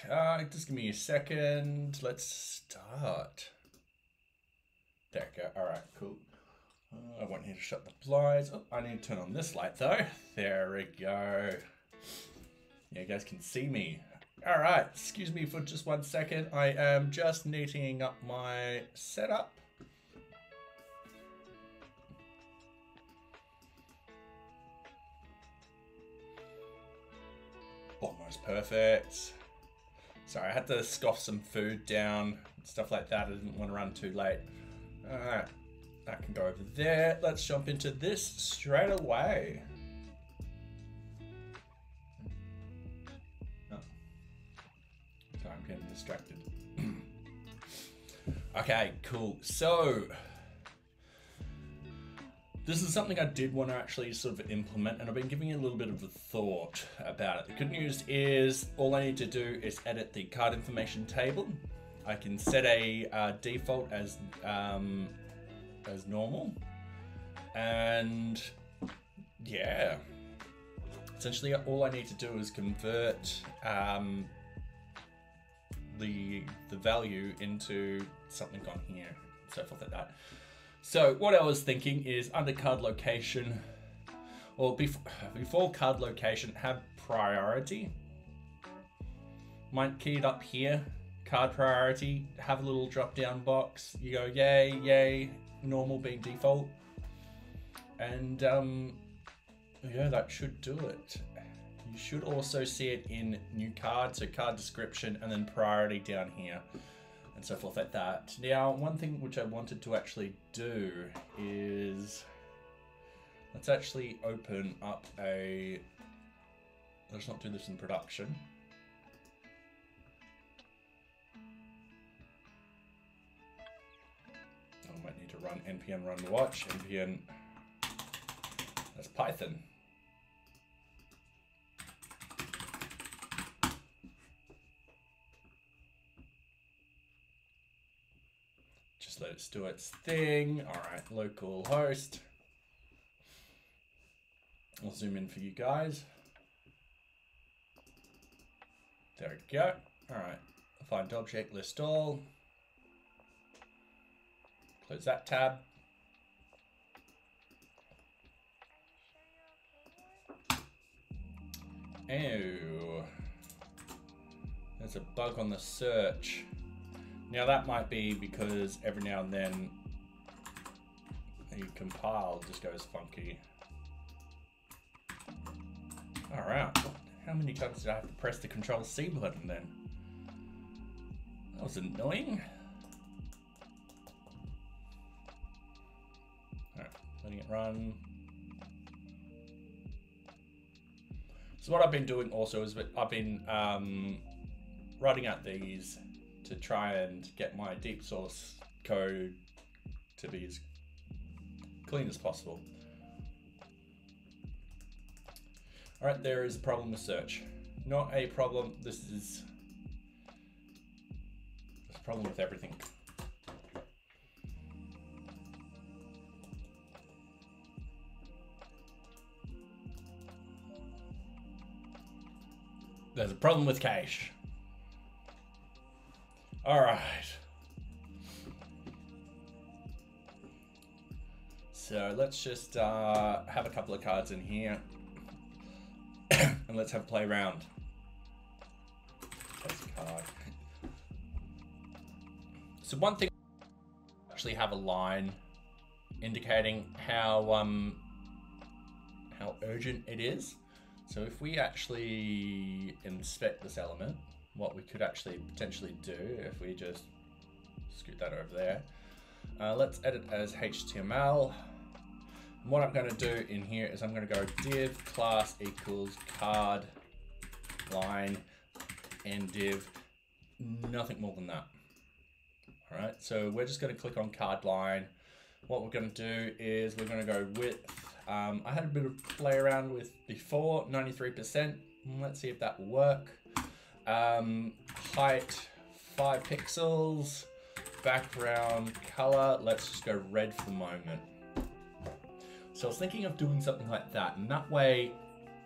right, just give me a second. Let's start. There we go. All right, cool. I won't need to shut the blinds. Oh, I need to turn on this light though. There we go. Yeah, you guys can see me. All right, excuse me for just 1 second. I am just neatening up my setup. Almost perfect. Sorry, I had to scoff some food down, stuff like that. I didn't want to run too late. All right, that can go over there. Let's jump into this straight away. Oh. Sorry, I'm getting distracted. Okay, cool. So this is something I did want to actually sort of implement, and I've been giving it a little bit of a thought about it. The good news is all I need to do is edit the card information table. I can set a default as normal, and yeah, essentially all I need to do is convert the value into something on here, so forth like that. So what I was thinking is under card location, or before card location, have priority. Might key it up here, card priority, have a little drop down box. You go yay, yay, normal being default. And yeah, that should do it. You should also see it in new card, so card description and then priority down here. And so forth like that. Now, one thing which I wanted to actually do is, let's actually open up let's not do this in production. I might need to run npm run watch, npm, that's Python. Let it do its thing. All right, local host. I'll zoom in for you guys. There we go. All right, find object, list all. Close that tab. Ew. There's a bug on the search. Now that might be because every now and then the compile just goes funky. All right, how many times did I have to press the Control-C button then? That was annoying. All right, letting it run. So what I've been doing also is I've been writing out these to try and get my deep source code to be as clean as possible. All right, there is a problem with search. Not a problem, this is a problem with everything. There's a problem with cache. All right. So let's just have a couple of cards in here and let's have a play around. Card. So one thing, actually have a line indicating how urgent it is. So if we actually inspect this element, what we could actually potentially do if we just scoot that over there. Let's edit as HTML. And what I'm going to do in here is I'm going to go div class equals card line and div, nothing more than that. All right, so we're just going to click on card line. What we're going to do is we're going to go width. I had a bit of play around with before, 93%. Let's see if that will work. Height 5 pixels, background color, let's just go red for the moment. So I was thinking of doing something like that, and that way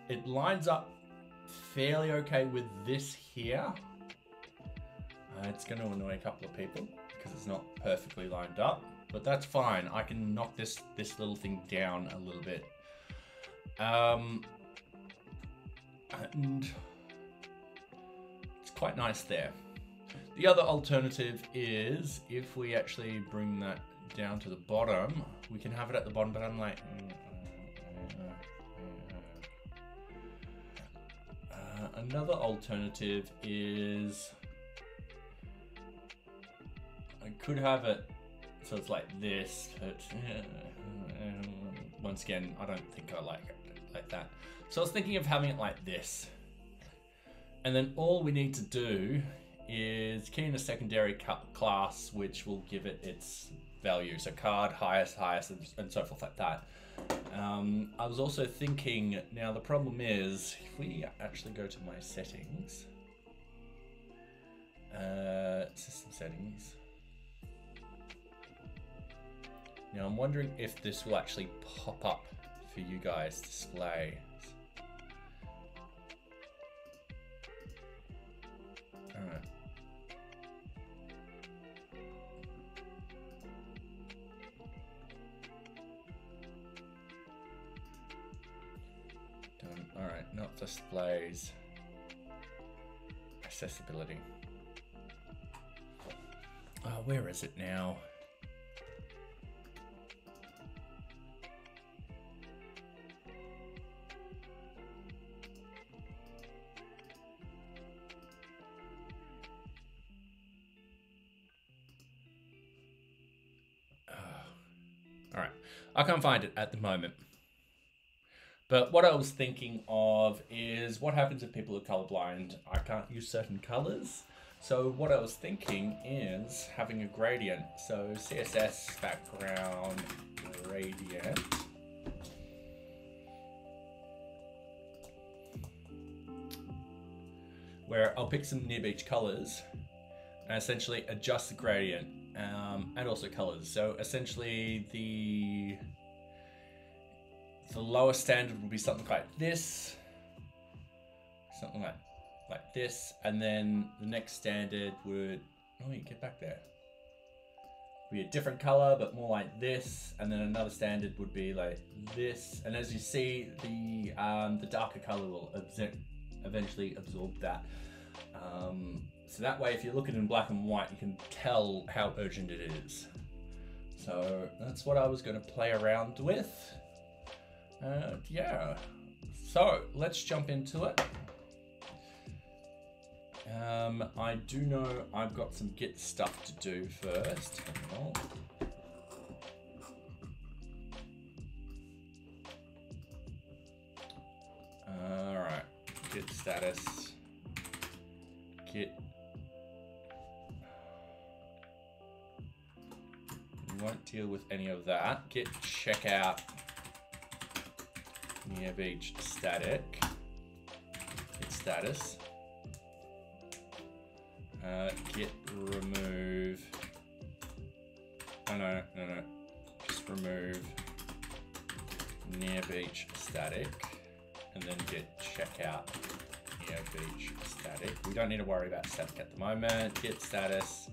it lines up fairly okay with this here. It's going to annoy a couple of people because it's not perfectly lined up, but that's fine. I can knock this little thing down a little bit. And it's quite nice there. The other alternative is if we actually bring that down to the bottom, we can have it at the bottom, but I'm like, another alternative is I could have it so it's like this, but once again, I don't think I like it like that. So I was thinking of having it like this. And then all we need to do is key in a secondary class, which will give it its value. So card, highest, and so forth like that. I was also thinking, now the problem is, if we actually go to my settings, system settings. Now I'm wondering if this will actually pop up for you guys, display. All right. Done. All right, not displays. Accessibility. Oh, where is it now? All right, I can't find it at the moment. But what I was thinking of is what happens if people are colorblind? I can't use certain colors. So what I was thinking is having a gradient. So CSS background gradient. Where I'll pick some NearBeach colors and essentially adjust the gradient and also colors. So essentially the lowest standard would be something like this, something like this, and then the next standard would, oh, you get back there, be a different color but more like this, and then another standard would be like this. And as you see, the darker color will eventually absorb that. So that way, if you look at it in black and white, you can tell how urgent it is. So that's what I was going to play around with. Yeah, so let's jump into it. I do know I've got some Git stuff to do first. All right, Git status, Git. We won't deal with any of that. Git checkout. NearBeach static, Git status, Git remove, no, just remove NearBeach static, and then Git checkout NearBeach static. We don't need to worry about static at the moment. Git status,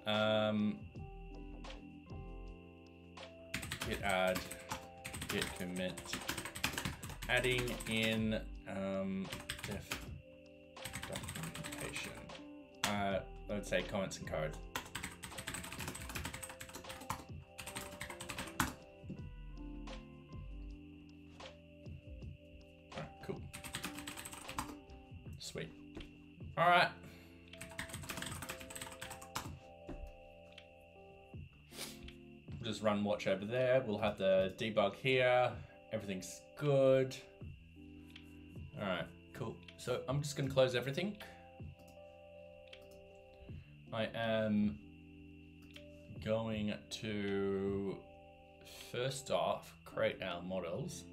Git add, Git commit. Adding in def documentation. Let's say comments and code. All right, cool. Sweet. All right. Just run watch over there. We'll have the debug here. Everything's good. All right, cool. So I'm just gonna close everything. I am going to first off create our models.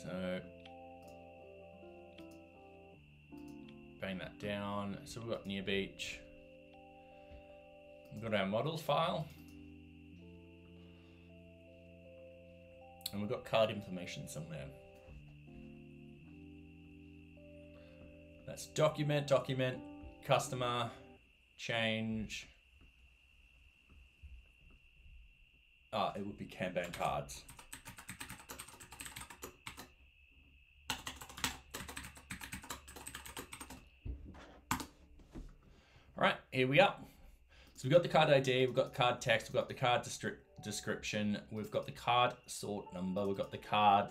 So bang that down. So we've got NearBeach. We've got our models file. And we've got card information somewhere. That's document. customer, change. It would be Kanban cards. All right, here we are. So we've got the card ID, we've got the card text, we've got the card description, we've got the card sort number, we've got the card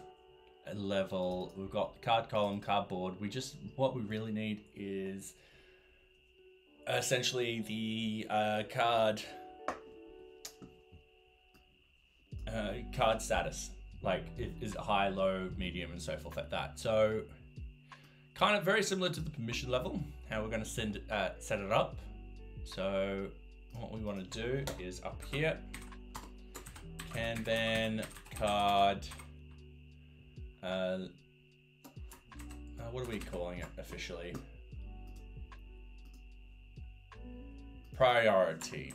level, we've got the card column, card board. What we really need is essentially the card status, like is it high, low, medium, and so forth like that. So kind of very similar to the permission level, how we're going to set it up. So what we want to do is up here, Kanban card, what are we calling it officially? Priority.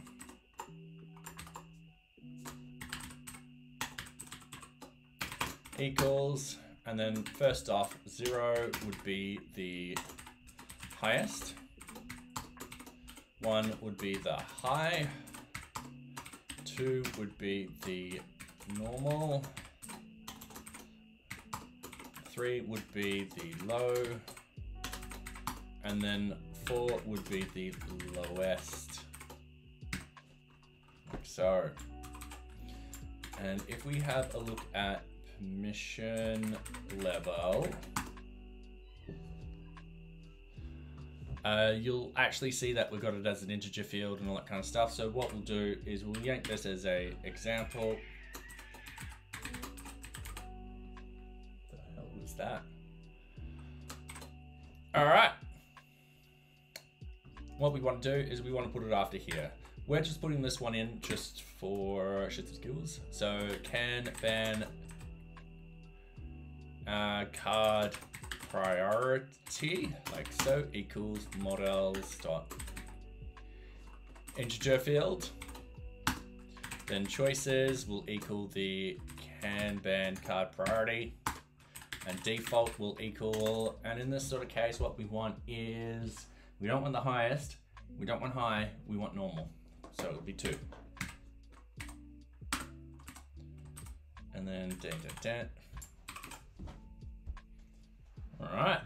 Equals, and then first off, 0 would be the highest, 1 would be the high, 2 would be the normal, 3 would be the low, and then 4 would be the lowest, like so. And if we have a look at permission level, you'll actually see that we've got it as an integer field and all that kind of stuff. So what we'll do is we'll yank this as a example. What the hell was that? All right. What we want to do is we want to put it after here. We're just putting this one in just for shits and giggles. So Kanban card priority, like so, equals models dot integer field. Then choices will equal the Kanban card priority, and default will equal, and in this sort of case what we want is, we don't want the highest, we don't want high, we want normal. So it would be 2. And then all right.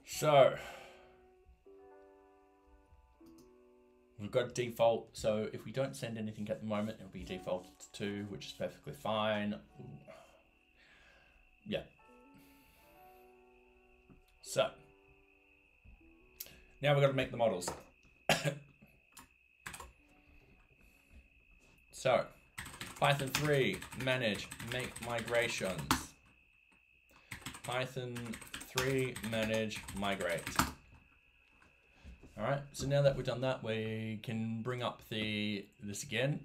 So we've got default. So if we don't send anything at the moment, it'll be default to 2, which is perfectly fine. Ooh. Yeah. So now we've got to make the models. So Python 3, manage, make migrations. Python 3, manage, migrate. All right, so now that we've done that, we can bring up this again.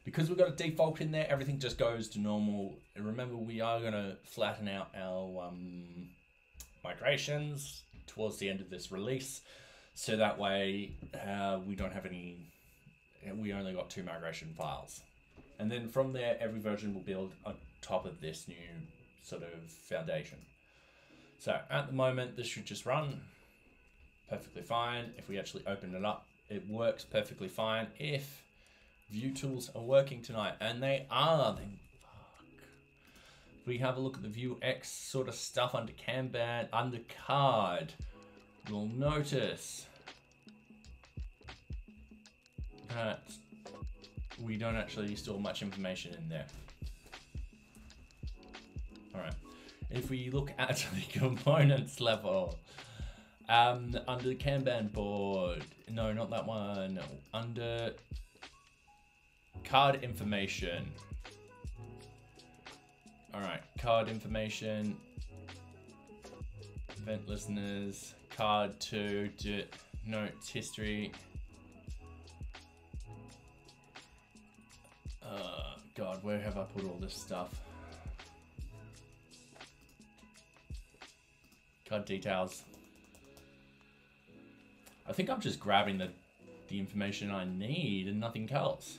Because we've got a default in there, everything just goes to normal. And remember, we are gonna flatten out our migrations towards the end of this release. So that way we don't have any, we only got 2 migration files. And then from there, every version will build on top of this new sort of foundation. So at the moment, this should just run perfectly fine. If we actually open it up, it works perfectly fine. If view tools are working tonight, and they are, then fuck. If we have a look at the VueJS sort of stuff under Kanban, under card, you'll notice that we don't actually store much information in there. All right, if we look at the components level, under the Kanban board, no, not that one, no, under card information. All right, card information, event listeners, card 2, notes, history. God, where have I put all this stuff? Card details. I think I'm just grabbing the information I need and nothing else.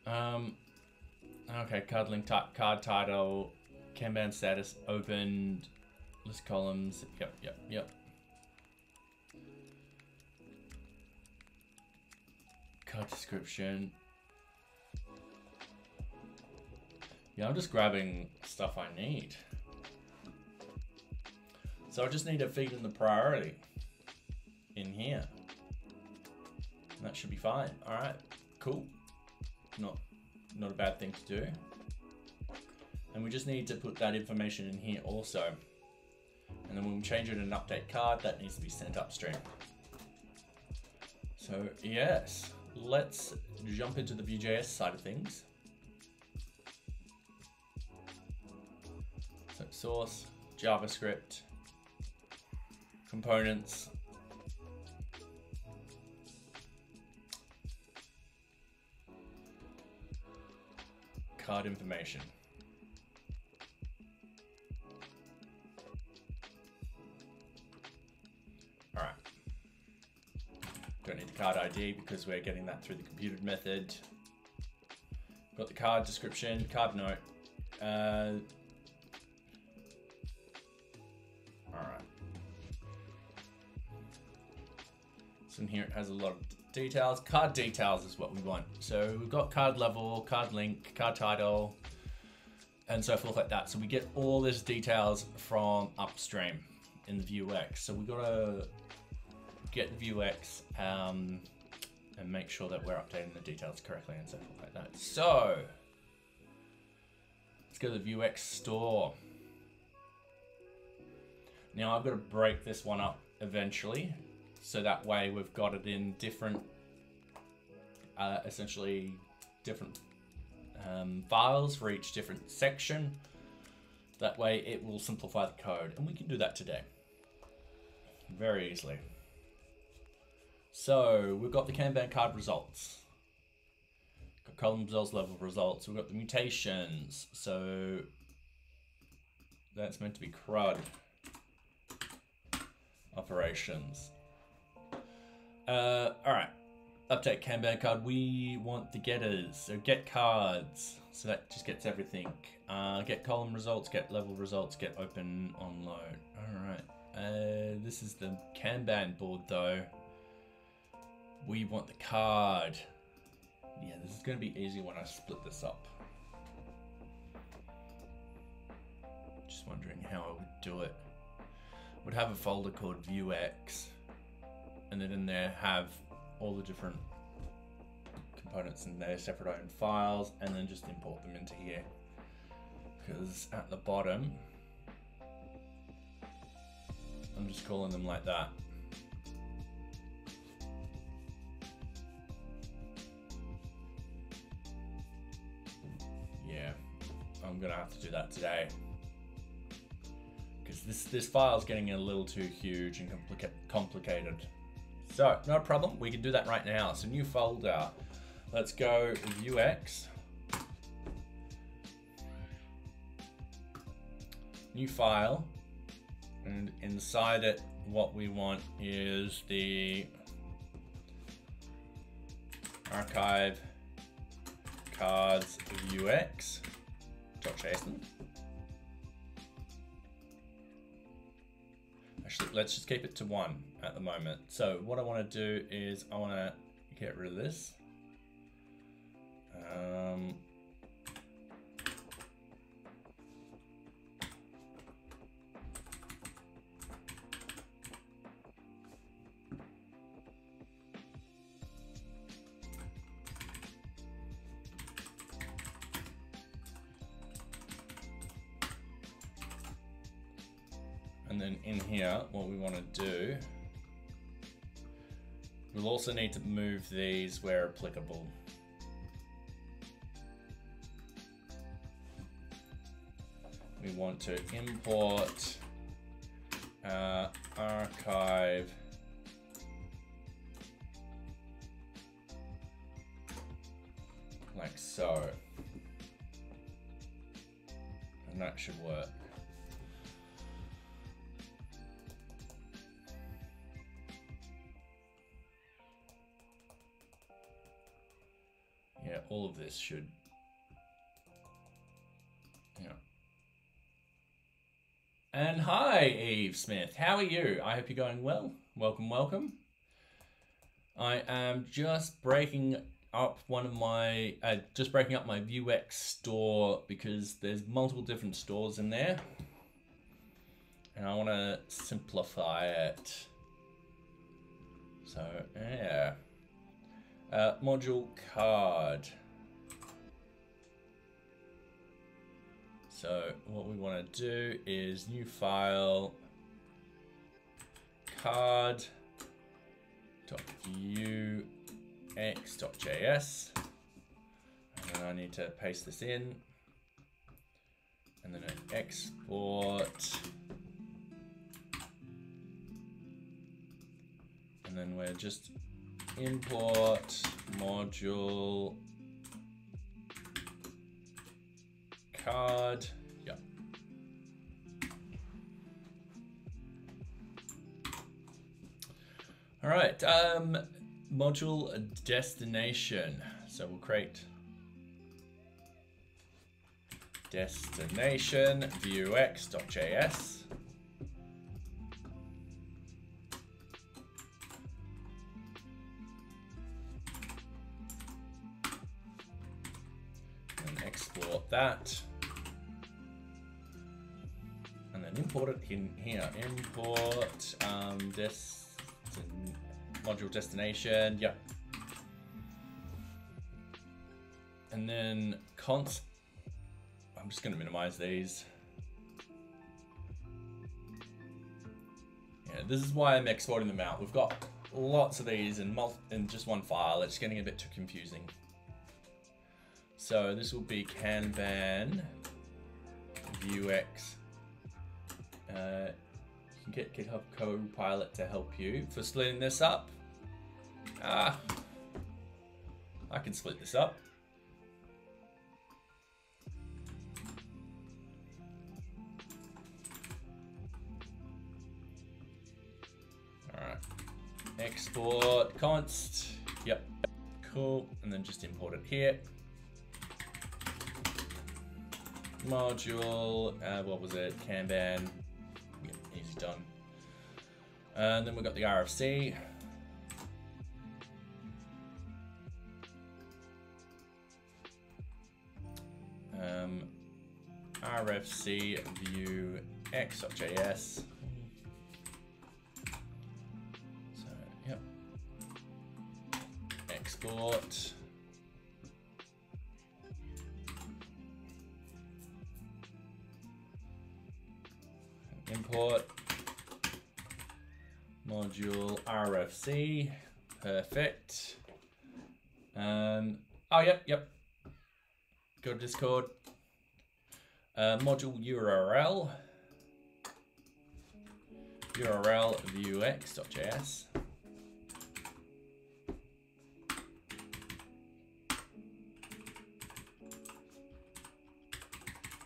Okay, card link type, card title, Kanban status opened, List columns. Yep. Card description. Yeah, I'm just grabbing stuff I need. So I just need to feed in the priority in here. And that should be fine. All right, cool. Not a bad thing to do. And we just need to put that information in here also. And then when we change it in an update card, that needs to be sent upstream. So yes, let's jump into the VueJS side of things. So source, JavaScript, components, card information. All right. Don't need the card ID because we're getting that through the computed method. Got the card description, card note. All right. So in here it has a lot of details. Card details is what we want. So we've got card level, card link, card title, and so forth like that. So we get all these details from upstream in the VueX. So we gotta get VueX and make sure that we're updating the details correctly and so forth like that. So let's go to the VueX store. Now I've got to break this one up eventually. So that way we've got it in different, essentially different files for each different section. That way it will simplify the code. And we can do that today very easily. So we've got the Kanban card results. Got column results, level results. We've got the mutations. So that's meant to be CRUD operations. All right, update Kanban card. We want the getters, so get cards. So that just gets everything. Get column results, get level results, get open on load. All right, this is the Kanban board though. We want the card. Yeah, this is gonna be easy when I split this up. Just wondering how I would do it. Would have a folder called VueX. And then in there have all the different components in their separate own files, and then just import them into here. Because at the bottom, I'm just calling them like that. Yeah, I'm gonna have to do that today. Because this file is getting a little too huge and complicated. So, no problem, we can do that right now. So new folder, let's go VueX. New file, and inside it, what we want is the archive cards VueX.json. Actually, let's just keep it to 1 at the moment. So what I want to do is I want to get rid of this. And then in here, what we want to do, we'll also need to move these where applicable. We want to import archive like so. And that should work. Yeah, all of this should, yeah. And hi, Eve Smith. How are you? I hope you're going well. Welcome, welcome. I am just breaking up my VueJS store because there's multiple different stores in there, and I want to simplify it. So yeah, module card. So what we want to do is new file card.vux.js, and then I need to paste this in, and then an export, and then we're just import module card. Yep. All right. Module destination. So we'll create destination VueJS. And export that. And then import it in here. Import module destination. Yep. And then const. I'm just going to minimize these. Yeah, this is why I'm exporting them out. We've got lots of these in just one file. It's getting a bit too confusing. So this will be Kanban Vuex. You can get GitHub Copilot to help you for splitting this up. I can split this up. All right, export const. Yep, cool. And then just import it here. Module, what was it? Kanban. Yep, easy done. And then we've got the RFC. RFC VueX.js. So, yep. Export. Import. Module RFC. Perfect. Oh, yep. Go to Discord. Module URL VueX.js.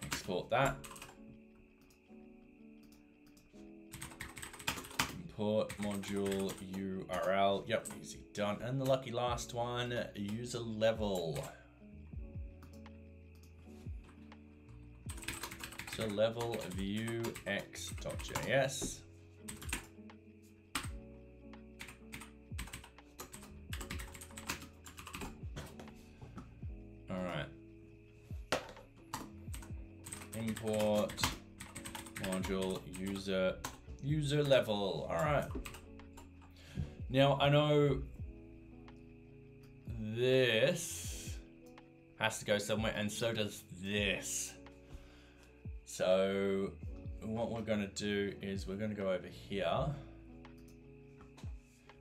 Export that. Import module URL. Yep, easy done. And the lucky last one, user level. So level VueX.js. All right. Import module user level. All right. Now I know this has to go somewhere, and so does this. So what we're going to do is we're going to go over here.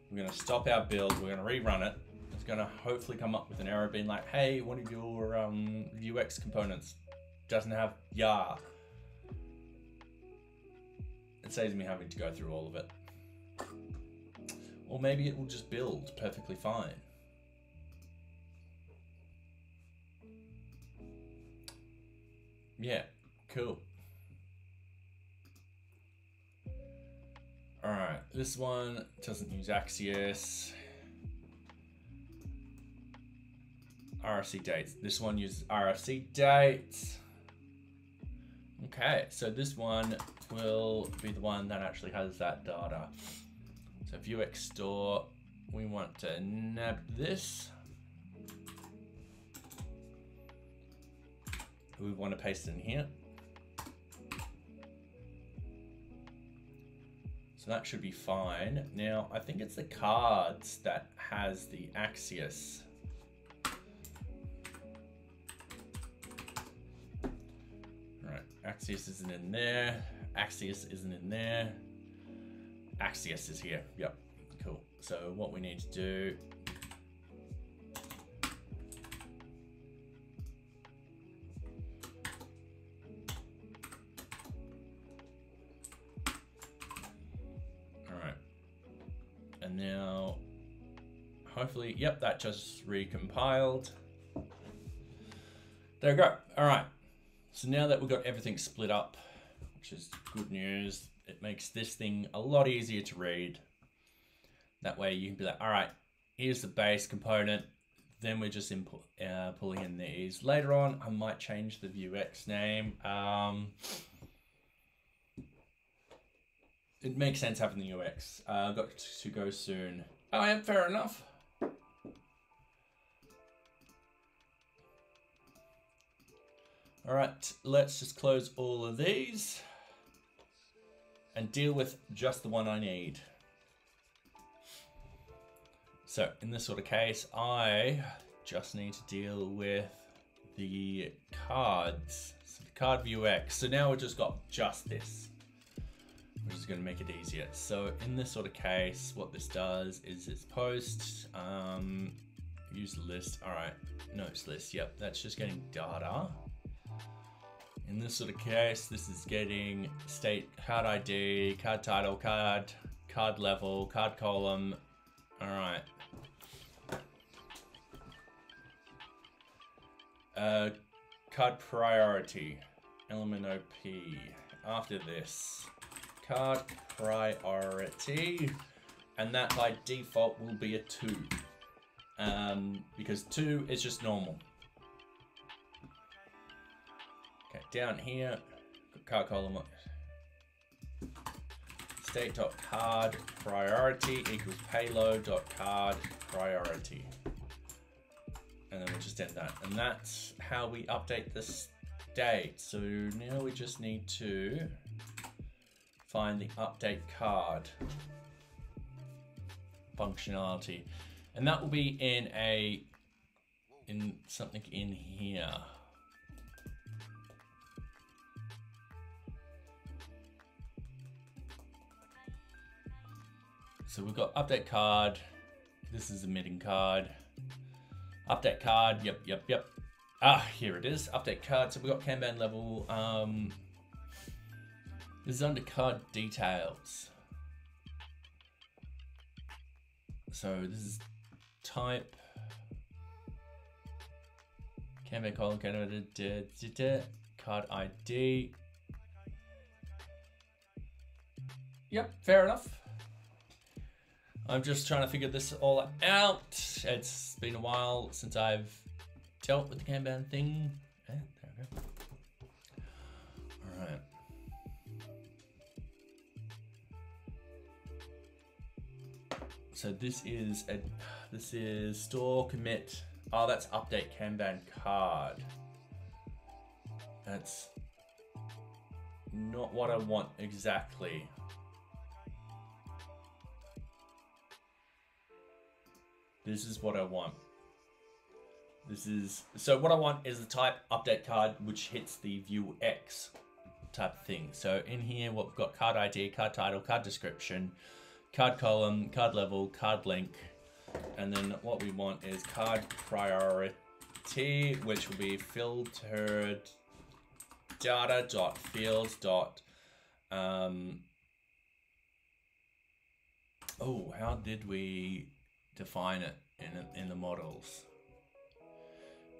We're going to stop our build. We're going to rerun it. It's going to hopefully come up with an error being like, hey, one of your UX components doesn't have YAR. It saves me having to go through all of it. Or maybe it will just build perfectly fine. Yeah, cool. All right, this one doesn't use Axios. RFC dates. This one uses RFC dates. Okay, so this one will be the one that actually has that data. So VueJS store, we want to nab this. We want to paste it in here. So that should be fine. Now, I think it's the cards that has the axis. Right, axis isn't in there. Axis isn't in there. Axis is here. Yep, cool. So what we need to do, and now, hopefully, yep, that just recompiled. There we go. All right. So now that we've got everything split up, which is good news, it makes this thing a lot easier to read. That way you can be like, all right, here's the base component. Then we're just pulling in these. Later on, I might change the VueJS name. It makes sense having the UX. I've got to go soon. Oh, yeah, fair enough. All right, let's just close all of these and deal with just the one I need. So in this sort of case, I just need to deal with the cards. So the card VueJS. So now we've just got just this, which is going to make it easier. So in this sort of case, what this does is it's post, use list. All right, notes list. Yep, that's just getting data. In this sort of case, this is getting state, card ID, card title, card level, card column. All right. Card priority, element OP. After this, card priority, and that by default will be a 2, because 2 is just normal. Okay, down here, card column, state.card priority equals payload.card priority. And then we'll just end that. And that's how we update the state. So now we just need to find the update card functionality. And that will be in something in here. So we've got update card. This is emitting card. Update card, yep. Ah, here it is, update card. So we've got Kanban level. This is under card details. So this is type. Kanban column, card ID. Yep, fair enough. I'm just trying to figure this all out. It's been a while since I've dealt with the Kanban thing. There we go. All right. So this is store commit. Oh, that's update Kanban card. That's not what I want exactly. This is what I want. So what I want is the type update card, which hits the VueJS type of thing. So in here, what we've got card ID, card title, card description, card column, card level, card link. And then what we want is card priority, which will be filtered data.fields. Oh, how did we define it in the models?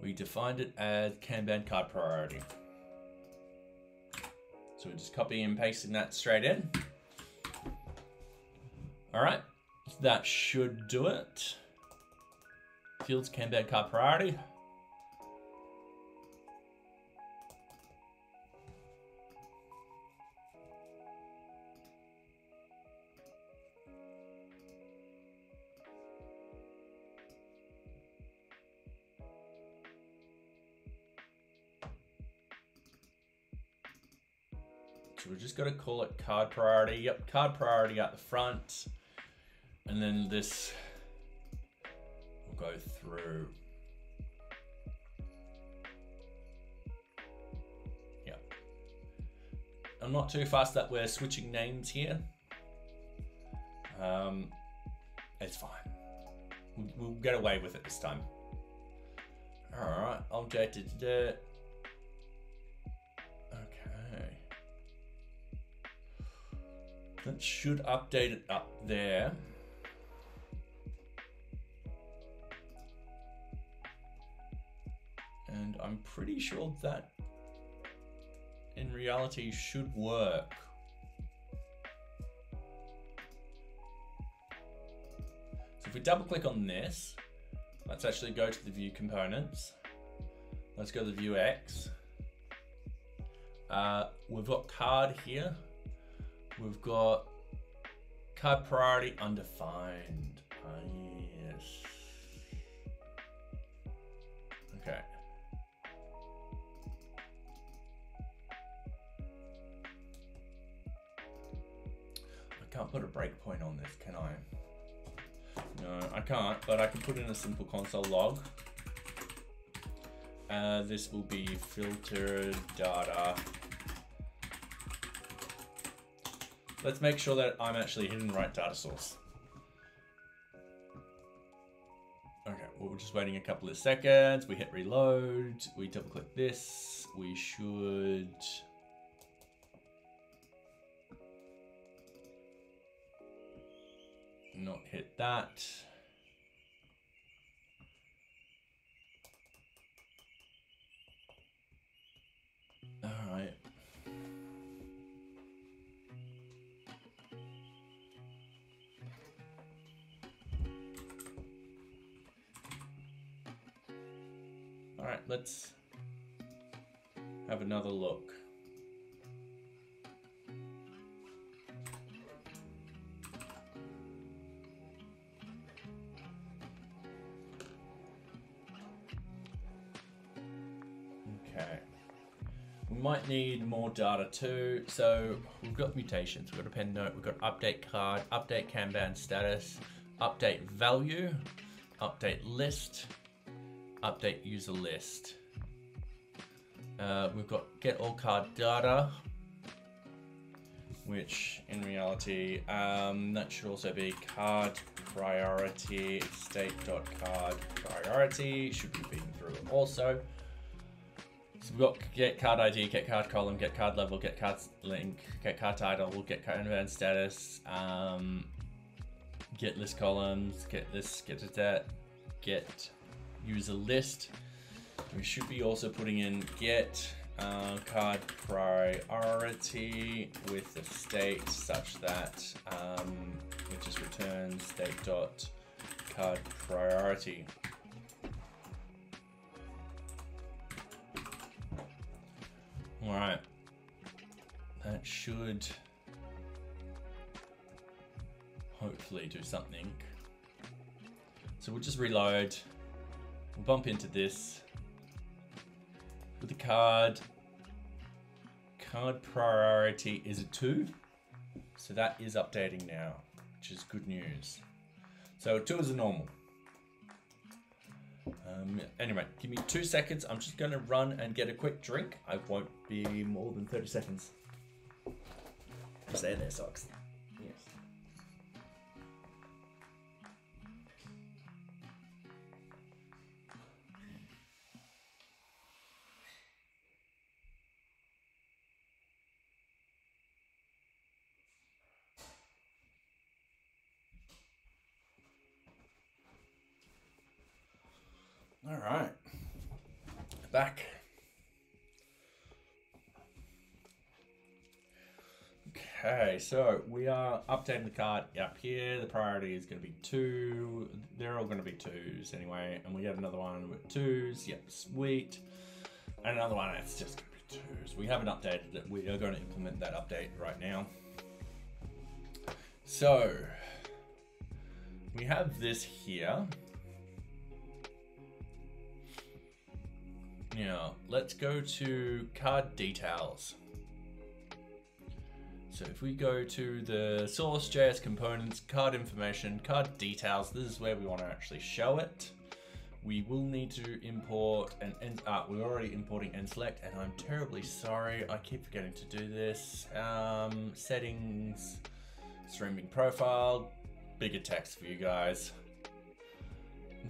We defined it as Kanban card priority. So we're just copying and pasting that straight in. All right, that should do it. Fields Kanban card priority. So we're just got to call it card priority. Yep, card priority at the front. And then this will go through. Yep. I'm not too fast that we're switching names here. It's fine. We'll get away with it this time. All right, object. Okay. That should update it up there. And I'm pretty sure that in reality should work. So if we double click on this, let's actually go to the view components. Let's go to the VueJS. We've got card here. We've got card priority undefined. Yes. Okay. I can't put a breakpoint on this, can I? No, I can't, but I can put in a simple console log. This will be filtered data. Let's make sure that I'm actually hitting the right data source. Okay, well, we're just waiting a couple of seconds. We hit reload. We double click this. We should... not hit that. All right. All right, let's have another look. Might need more data too. So we've got mutations, we've got append note, we've got update card, update Kanban status, update value, update list, update user list. We've got get all card data, which in reality, that should also be card priority, state.card priority, should be feeding through it also. So we've got get card ID, get card column, get card level, get card link, get card title, get Kanban status, get list columns, get this, get that, get user list. We should be also putting in get card priority with the state such that it just returns state dot card priority. All right, that should hopefully do something. So we'll just reload, we'll bump into this with the card priority is a 2. So that is updating now, which is good news. So 2 is a normal. Anyway, give me 2 seconds. I'm just going to run and get a quick drink. I won't be more than 30 seconds. Stay there, socks. Yes. All right, back. Okay, so we are updating the card up here. The priority is going to be 2. They're all going to be 2s anyway. And we get another one with 2s. Yep, sweet. And another one that's just going to be 2s. We haven't updated it. We are going to implement that update right now. So we have this here. Now, let's go to card details. So if we go to the source JS components, card information, card details, this is where we want to actually show it. We will need to import we're already importing nselect, and I'm terribly sorry. I keep forgetting to do this. Settings, streaming profile, bigger text for you guys.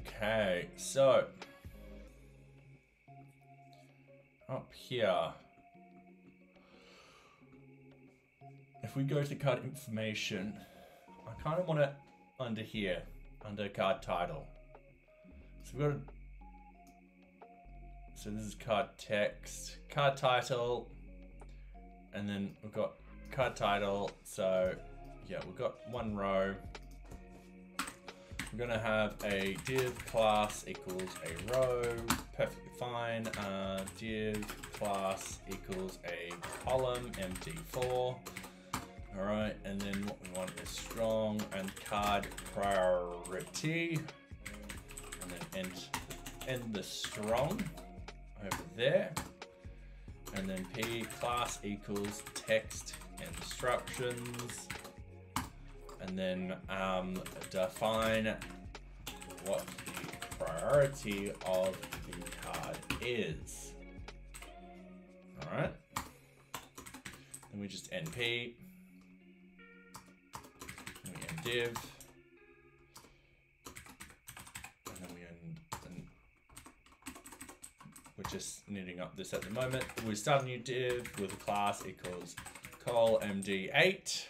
Okay, so up here, if we go to card information, I kind of want it under here, under card title. So we've got so this is card text, card title, and then we've got card title. So yeah, we've got one row. We're gonna have a div class equals a row, perfectly fine. Div class equals a column, empty4. All right, and then what we want is strong and card priority, and then end the strong over there, and then p class equals text instructions. And then define what the priority of the card is. All right. Then we just np. And we end div. And then we end. We're just knitting up this at the moment. We start a new div with a class equals col md8.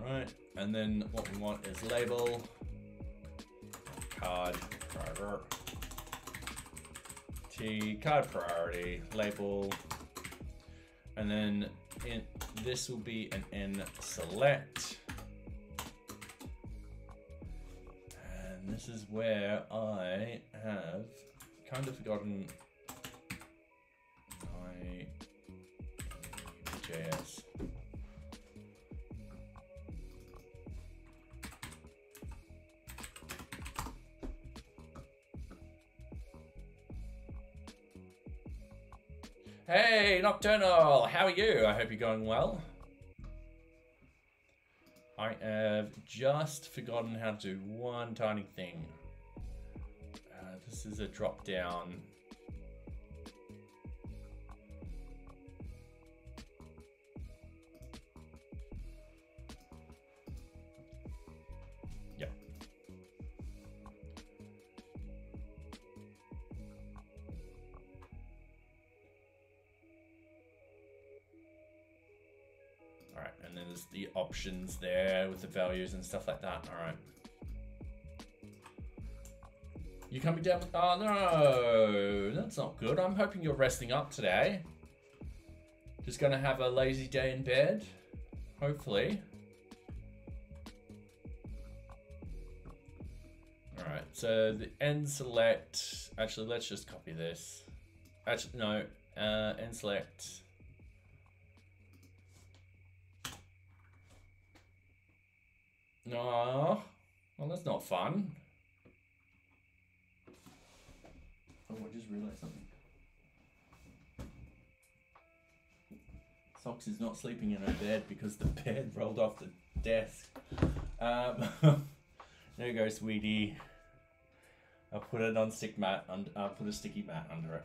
Alright, and then what we want is label, card priority, label, and then this will be an nselect. And this is where I have kind of forgotten my VueJS. Hey, Nocturnal, how are you? I hope you're going well. I have just forgotten how to do one tiny thing. This is a drop down. Yeah. All right, and then there's the options there with the values and stuff like that. All right. You coming down with, oh no, that's not good. I'm hoping you're resting up today. Just gonna have a lazy day in bed, hopefully. All right, so the nselect, actually, let's just copy this. Actually, no, nselect. No, well, that's not fun. Oh, I just realized something. Socks is not sleeping in her bed because the bed rolled off the desk. There you go, sweetie. I'll put a non-stick mat, I'll put a sticky mat under it.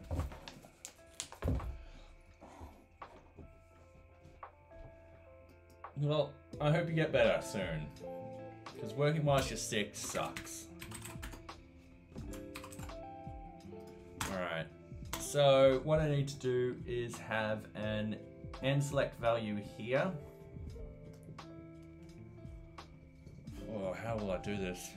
Well, I hope you get better soon. Because working whilst you're sick sucks. Alright, so what I need to do is have an nselect value here. Oh, how will I do this?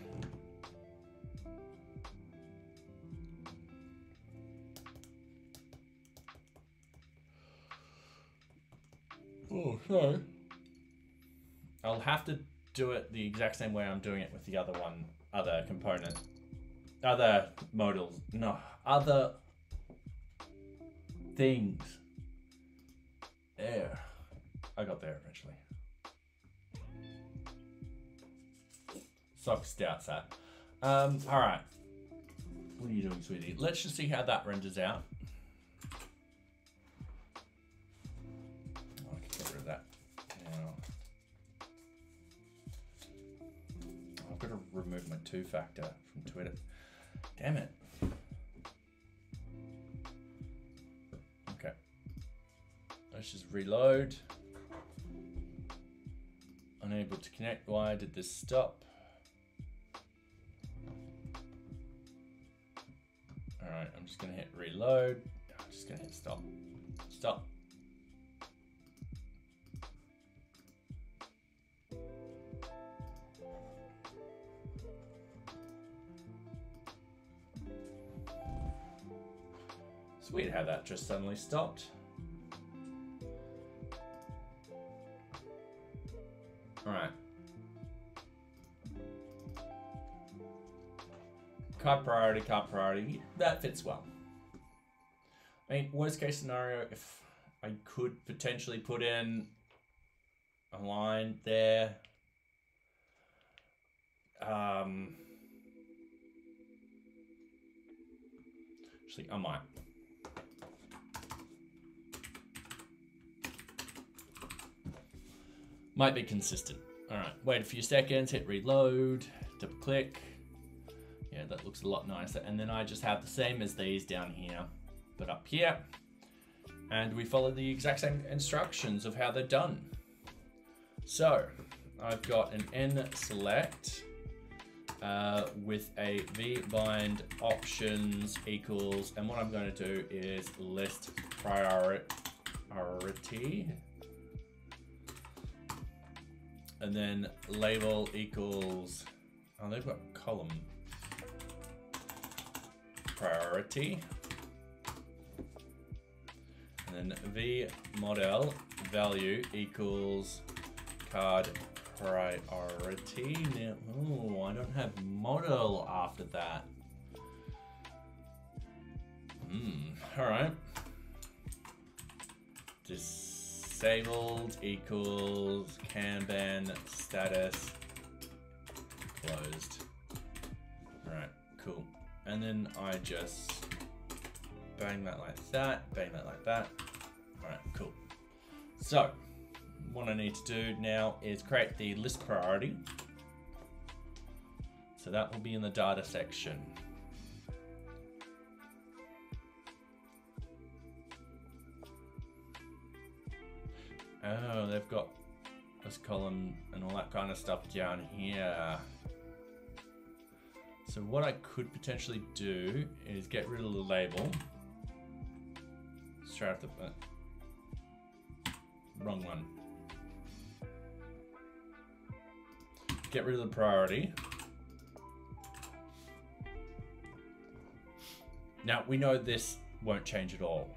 Oh, so I'll have to do it the exact same way I'm doing it with the other one, other component, other modals, no, other things. There, I got there eventually. Socks doubts that. All right, what are you doing, sweetie? Let's just see how that renders out. Oh, I can get rid of that. got to remove my 2-factor from Twitter. Damn it. Okay. Let's just reload. Unable to connect. Why did this stop? All right, I'm just gonna hit reload. I'm just gonna hit stop. Stop. It's weird how that just suddenly stopped. All right. Card priority, that fits well. I mean, worst case scenario, if I could potentially put in a line there. Actually, I might. Might be consistent. All right, wait a few seconds, hit reload, double click. Yeah, that looks a lot nicer. And then I just have the same as these down here, but up here. And we follow the exact same instructions of how they're done. So I've got an n select with a vbind options equals, and what I'm going to do is list priority. And then label equals, oh, they've got column priority. And then v model value equals card priority. Now, oh, I don't have model after that. All right. Disabled equals Kanban status closed. All right, cool. And then I just bang that like that, bang that like that. All right, cool. So what I need to do now is create the list priority. So that will be in the data section. Oh, they've got this column and all that kind of stuff down here. So what I could potentially do is get rid of the label. Straight off the wrong one. Get rid of the priority. Now we know this won't change at all.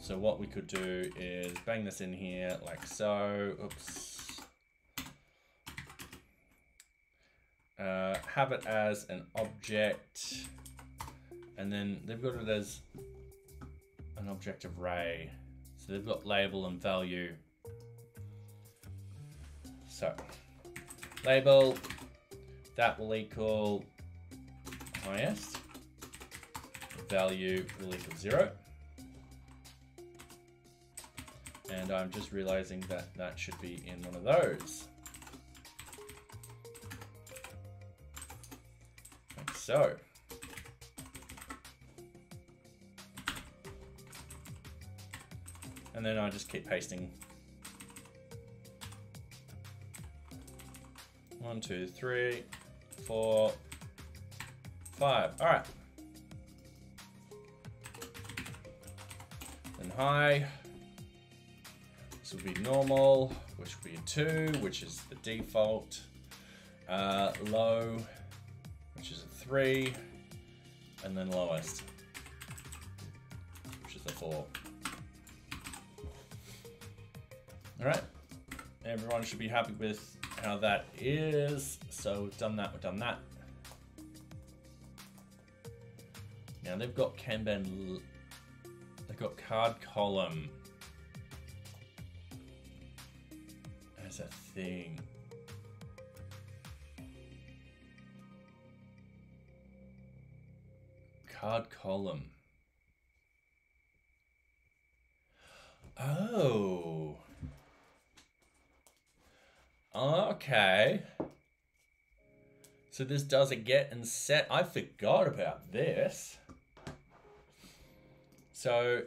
So what we could do is bang this in here like so. Oops. Have it as an object, and then they've got it as an object array. So they've got label and value. So label, that will equal highest. Value will equal 0. And I'm just realizing that that should be in one of those. Like so. And then I just keep pasting. 1, 2, 3, 4, 5. All right. And high. This will be normal, which will be a 2, which is the default. Low, which is a 3. And then lowest, which is a 4. All right, everyone should be happy with how that is. So we've done that, we've done that. Now they've got Kanban, they've got card column as a thing. Card column. Oh. Okay. So this does a get and set. I forgot about this. So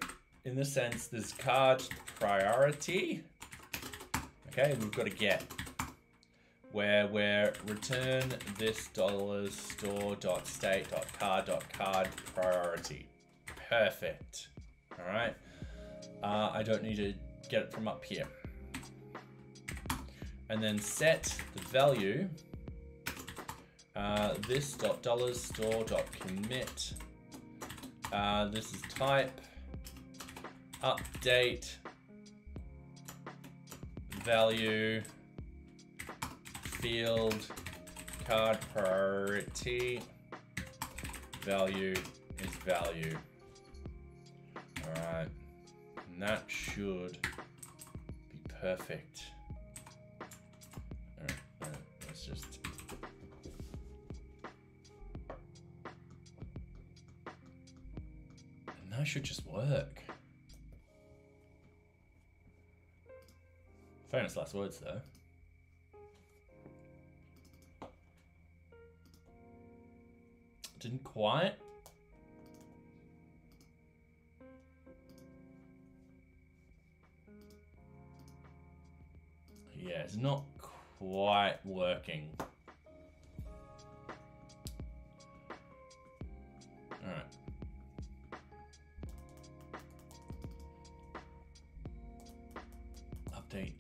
in this sense, there's card priority. Okay, we've got a get where we're return this $store.state.card.card priority. Perfect. All right. I don't need to get it from up here. And then set the value. This $store.commit. This is type. Update. Value. Field. Card priority. Value is value. All right. And that should be perfect. All right. Let's just. And that should just work. Famous last words though. Didn't quite. Yeah, it's not quite working. All right. Update.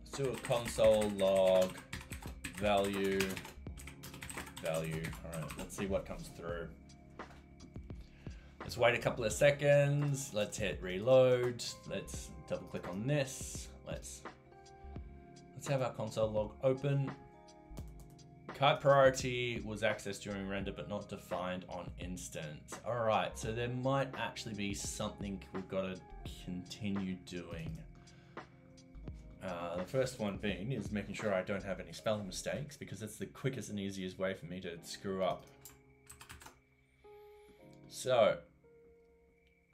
Let's do a console log value. All right, let's see what comes through. Let's wait a couple of seconds. Let's hit reload. Let's double click on this. Let's have our console log open. Card priority was accessed during render but not defined on instance. All right, so there might actually be something we've got to continue doing. The first one being is making sure I don't have any spelling mistakes, because that's the quickest and easiest way for me to screw up. So,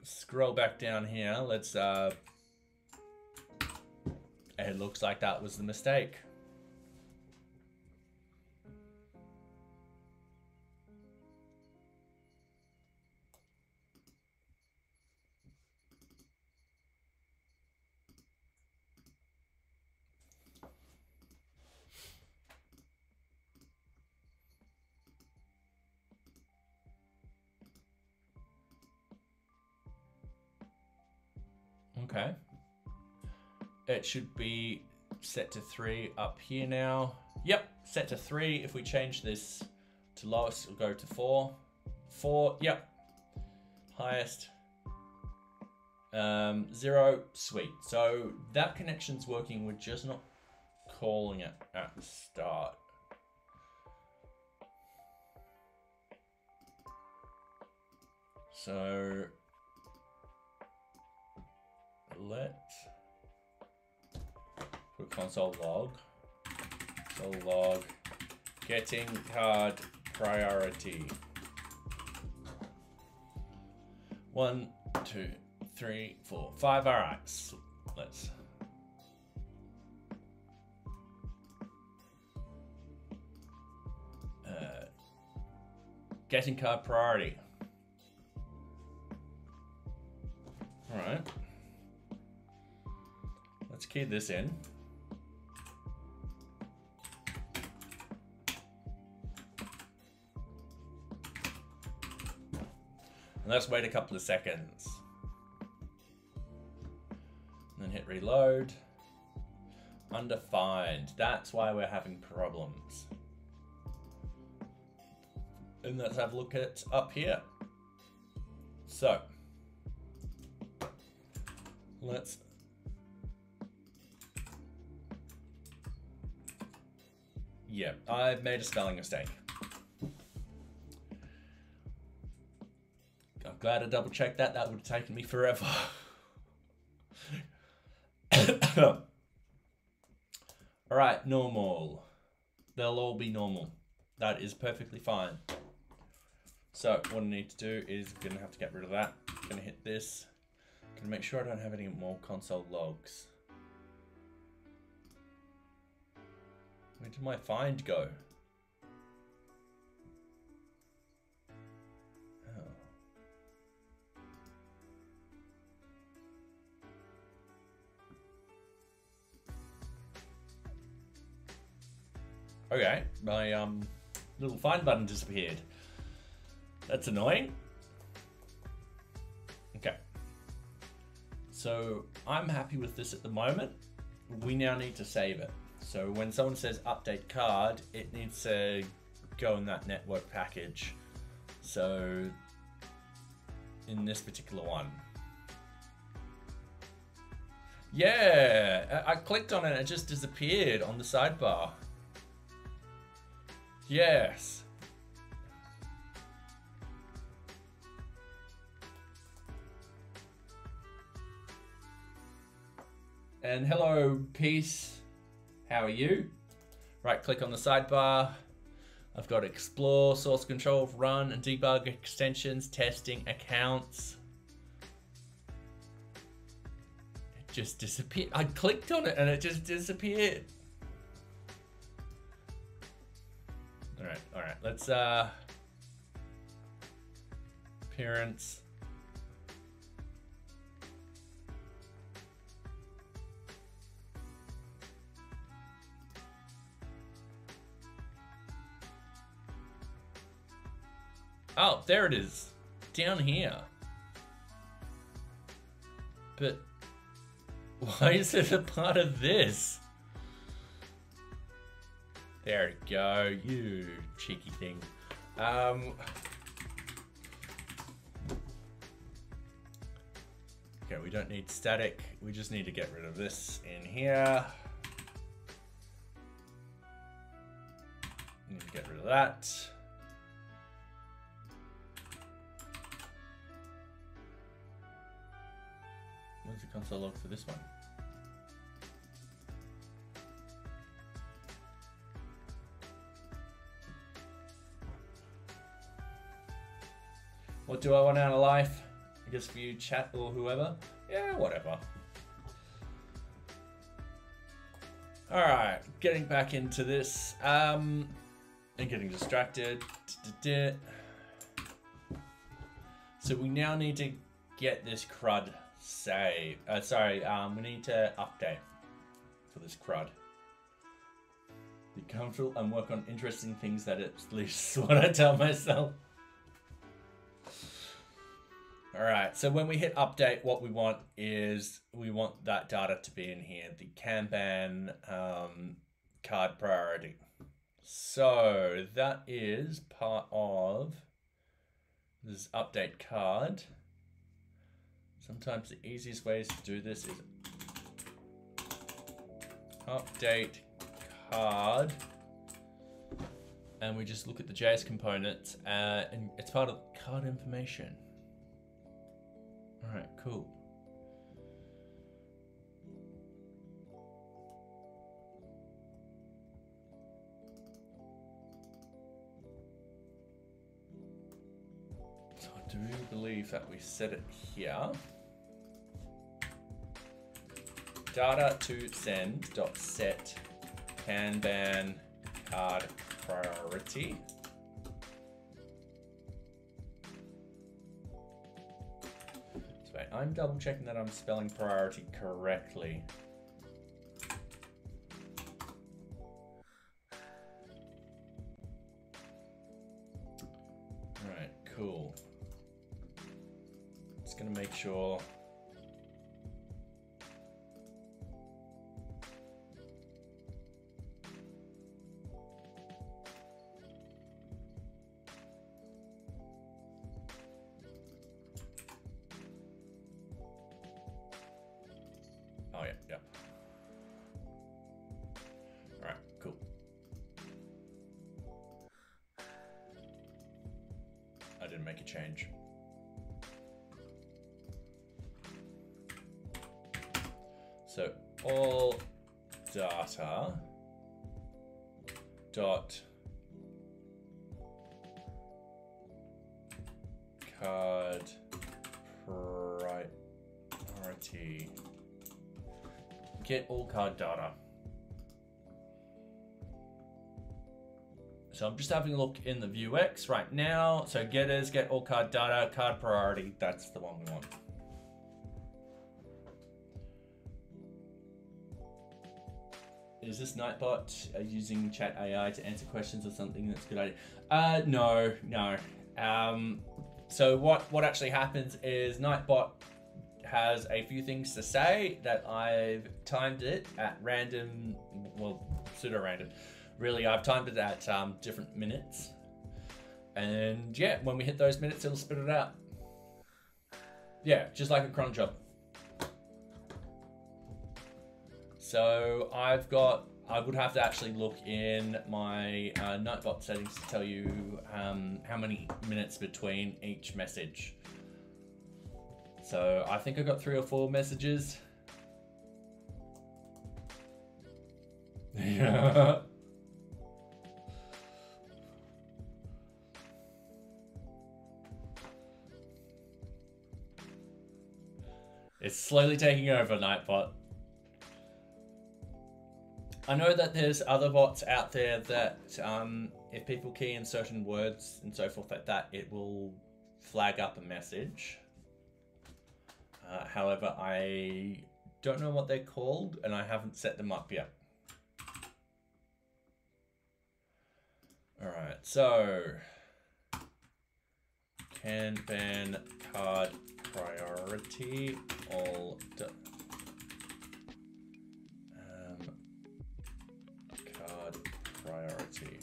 scroll back down here. Let's, it looks like that was the mistake. Okay. It should be set to 3 up here now. Yep, set to 3. If we change this to lowest, it'll go to 4. 4, yep. Highest. 0, sweet. So that connection's working. We're just not calling it at the start. So let's put console log getting card priority. 1, 2, 3, 4, 5. All right, let's getting card priority. All right. Let's key this in. And let's wait a couple of seconds. And then hit reload. Undefined. That's why we're having problems. And let's have a look at up here. So let's yeah, I've made a spelling mistake. I'm glad I double checked that. That would have taken me forever. All right, normal. They'll all be normal. That is perfectly fine. So what I need to do is I'm gonna have to get rid of that. I'm gonna hit this. I'm gonna make sure I don't have any more console logs. Where did my find go? Okay, my little find button disappeared. That's annoying. Okay. So I'm happy with this at the moment. We now need to save it. So when someone says update card, it needs to go in that network package. So in this particular one. Yeah, I clicked on it and it just disappeared on the sidebar. Yes. And hello, peace. How are you? Right click on the sidebar. I've got explore, source control, run and debug extensions, testing, accounts. It just disappeared. I clicked on it and it just disappeared. All right, let's appearance. Oh, there it is, down here. But why is it a part of this? There we go, you cheeky thing. Okay, we don't need static. We just need to get rid of this in here. Need to get rid of that. What's the console log for this one? What do I want out of life? I guess for you, chat or whoever. Yeah, whatever. All right, getting back into this and getting distracted. So we now need to get this CRUD saved. We need to update for this CRUD. Be comfortable and work on interesting things, that at least what I tell myself. All right, so when we hit update, what we want is we want that data to be in here, the Kanban card priority. So that is part of this update card. Sometimes the easiest ways to do this is update card, and we just look at the JS components, and it's part of card information. All right, cool. So I do believe that we set it here. Data to send dot set Kanban card priority. I'm double checking that I'm spelling priority correctly. All right, cool. Just gonna make sure. Oh yeah, yeah. All right, cool. I didn't make a change. So all data dot card priority. Get all card data. So I'm just having a look in the VueJS right now. So getters, get all card data, card priority. That's the one we want. Is this Nightbot using chat AI to answer questions or something? That's a good idea. No. So what actually happens is Nightbot has a few things to say that I've timed it at random, well, pseudo-random. Really, I've timed it at different minutes. And yeah, when we hit those minutes, it'll spit it out. Yeah, just like a cron job. So I would have to actually look in my Nightbot settings to tell you how many minutes between each message. So I think I got 3 or 4 messages. Yeah. It's slowly taking over, Nightbot. I know that there's other bots out there that if people key in certain words and so forth like that, it will flag up a message. However, I don't know what they're called and I haven't set them up yet. All right, so Kanban card priority all card priority.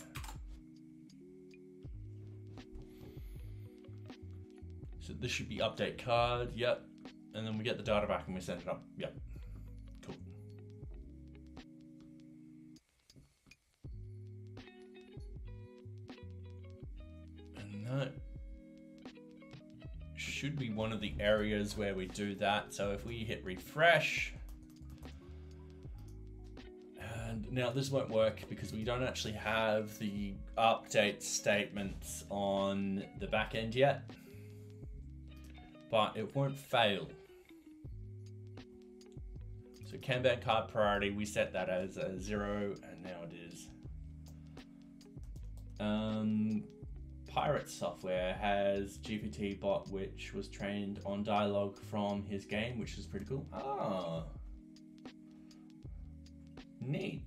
So this should be update card. Yep. And then we get the data back and we send it up. Yep. Cool. And that should be one of the areas where we do that. So if we hit refresh, and now this won't work because we don't actually have the update statements on the back end yet, but it won't fail. So Kanban card priority, we set that as a 0, and now it is. Pirate Software has GPT bot, which was trained on dialogue from his game, which is pretty cool. Ah, neat.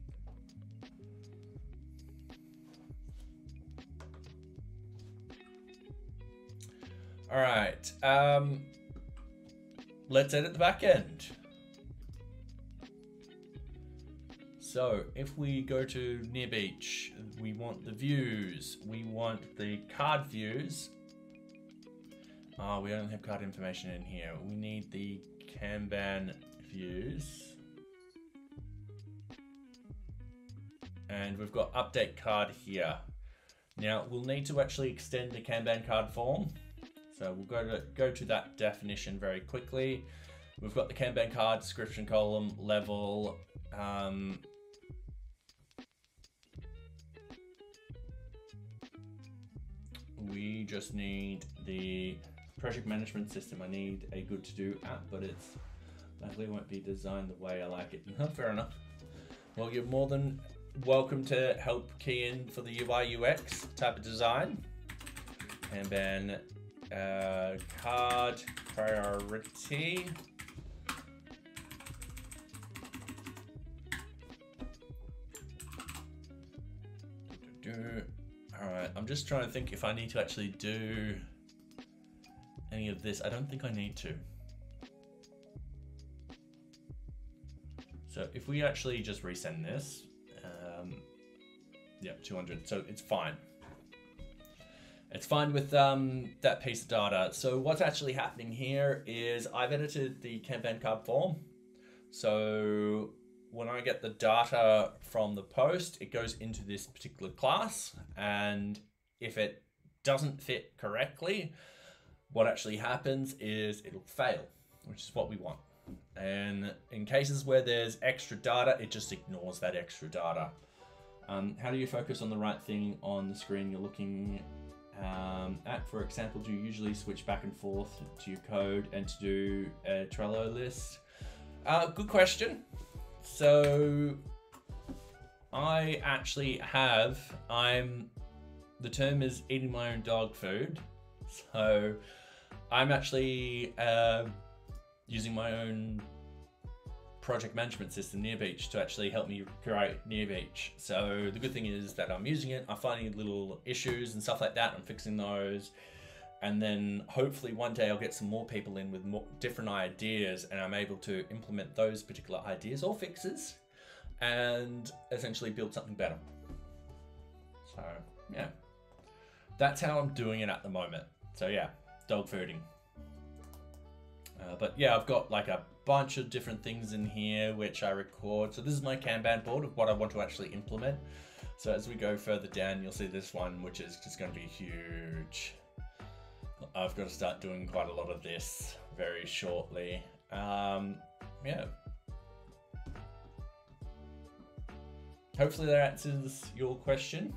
All right, let's edit the back end. So if we go to NearBeach, we want the views, we want the card views. We don't have card information in here. We need the Kanban views. And we've got update card here. Now we'll need to actually extend the Kanban card form. So we'll go to that definition very quickly. We've got the Kanban card description column level. We just need the project management system. I need a good to-do app, but it's likely won't be designed the way I like it. Fair enough. Well, you're more than welcome to help key in for the UI UX type of design. Kanban card priority. All right, I'm just trying to think if I need to actually do any of this. I don't think I need to. So if we actually just resend this, yeah, 200, so it's fine. It's fine with that piece of data. So what's actually happening here is I've edited the Kanban card form. So when I get the data from the post, it goes into this particular class. And if it doesn't fit correctly, what actually happens is it'll fail, which is what we want. And in cases where there's extra data, it just ignores that extra data. How do you focus on the right thing on the screen you're looking at? For example, do you usually switch back and forth to your code and to do a Trello list? Good question. So I actually have, I'm the term is eating my own dog food. So I'm actually using my own project management system, NearBeach, to actually help me create NearBeach. So the good thing is that I'm using it, I'm finding little issues and stuff like that, I'm fixing those, and then hopefully one day I'll get some more people in with more different ideas, and I'm able to implement those particular ideas or fixes and essentially build something better. So yeah, that's how I'm doing it at the moment. So yeah, dog fooding. But yeah, I've got like a bunch of different things in here which I record. So this is my Kanban board of what I want to actually implement. So as we go further down, you'll see this one, which is just going to be huge. I've got to start doing quite a lot of this very shortly. Yeah. Hopefully that answers your question.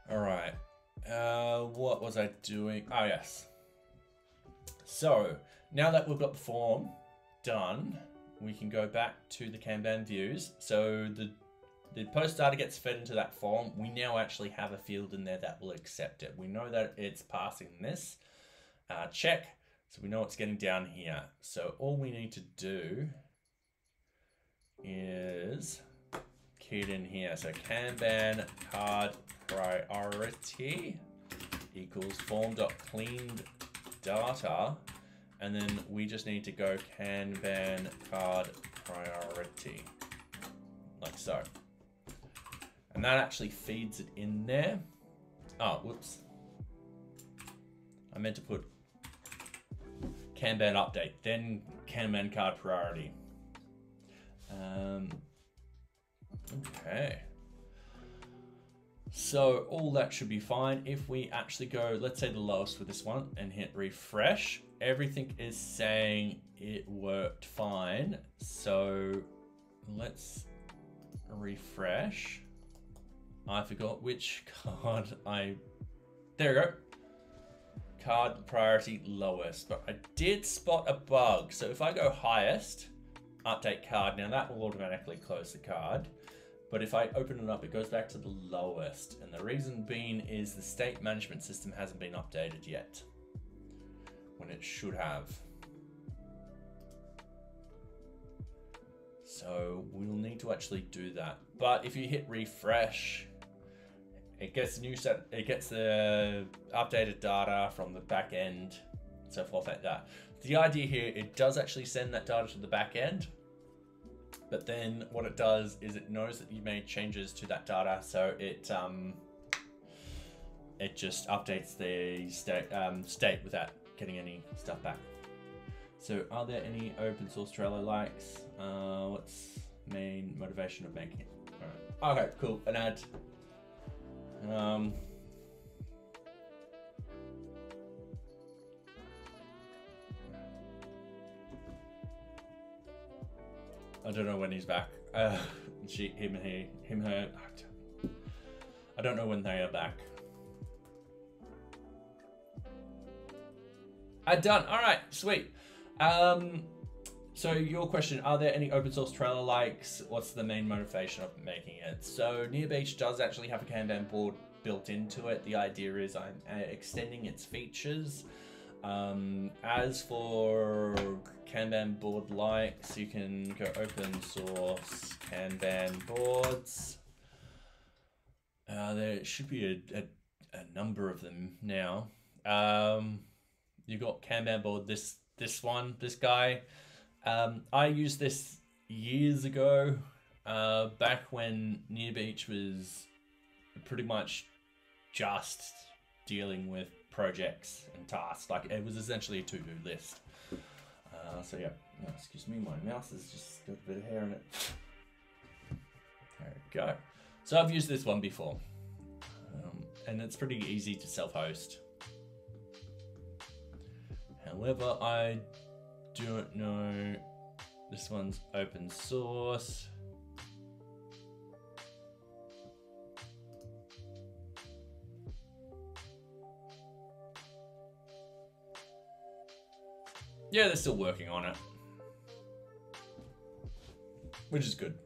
All right, what was I doing? Oh yes. So now that we've got the form done, we can go back to the Kanban views. So the post data gets fed into that form. We now actually have a field in there that will accept it. We know that it's passing this check, so we know it's getting down here. So all we need to do is key it in here. So Kanban card priority equals form.cleaned data, and then we just need to go Kanban card priority like so, and that actually feeds it in there. Oh, whoops, I meant to put Kanban update, then Kanban card priority. Okay. So all that should be fine. If we actually go, let's say the lowest with this one and hit refresh, everything is saying it worked fine. So let's refresh. I forgot which card there we go. Card priority lowest, but I did spot a bug. So if I go highest, update card, now that will automatically close the card. But if I open it up, it goes back to the lowest. And the reason being is the state management system hasn't been updated yet, when it should have. So we'll need to actually do that. But if you hit refresh, it gets the updated data from the back end, so forth like that. The idea here, it does actually send that data to the back end. But then what it does is it knows that you made changes to that data, so it just updates the state without getting any stuff back. So are there any open source Trello likes? What's main motivation of making it? All right. Okay, cool. An ad. I don't know when he's back. Him, her. I don't know when they are back. Done. All right, sweet. So your question, are there any open source Trello likes? What's the main motivation of making it? So NearBeach does actually have a Kanban board built into it. The idea is I'm extending its features. As for Kanban board likes, you can go open source Kanban boards. There should be a number of them now. You got Kanban board, this guy. I used this years ago, back when NearBeach was pretty much just dealing with projects and tasks. Like, it was essentially a to-do list. So yeah, oh, excuse me, my mouse has just got a bit of hair in it. There we go. So I've used this one before, and it's pretty easy to self-host. However, I don't know, this one's open source. Yeah, they're still working on it. which is good.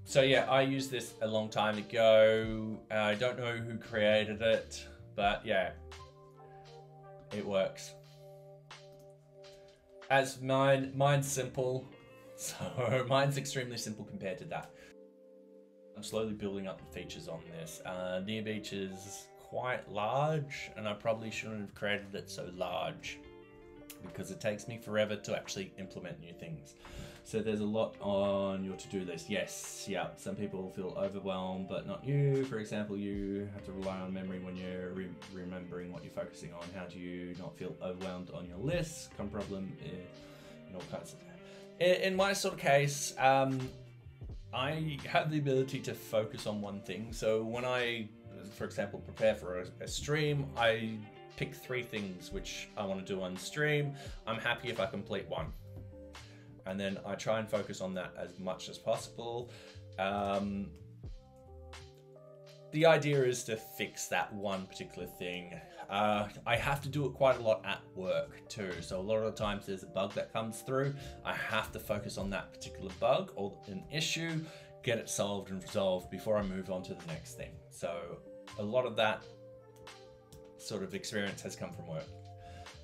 So yeah, I used this a long time ago. I don't know who created it, but yeah, it works. As mine's simple, so mine's extremely simple compared to that. I'm slowly building up the features on this. NearBeach is quite large, and I probably shouldn't have created it so large because it takes me forever to actually implement new things. So there's a lot on your to-do list. Yes, yeah, some people feel overwhelmed, but not you. For example, you have to rely on memory when you're remembering what you're focusing on. How do you not feel overwhelmed on your list? Common problem in all kinds of... In my sort of case, I have the ability to focus on one thing. So when I, for example, prepare for a stream, I pick 3 things which I want to do on stream. I'm happy if I complete one. And then I try and focus on that as much as possible. The idea is to fix that one particular thing. I have to do it quite a lot at work too. So a lot of the times there's a bug that comes through. I have to focus on that particular bug or an issue, get it solved and resolved before I move on to the next thing. So a lot of that sort of experience has come from work.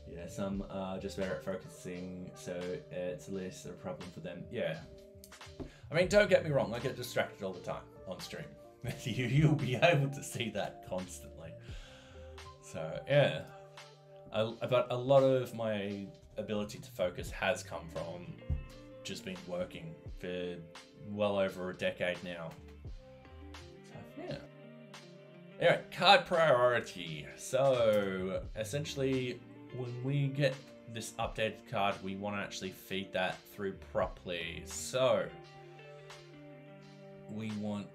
Yeah, some are just better at focusing, so it's less of a problem for them. Yeah. I mean, don't get me wrong, I get distracted all the time on stream. You'll be able to see that constantly. So, yeah. But a lot of my ability to focus has come from just been working for well over a decade now. So, yeah. Anyway, card priority. So, essentially, when we get this updated card, we want to actually feed that through properly. So we want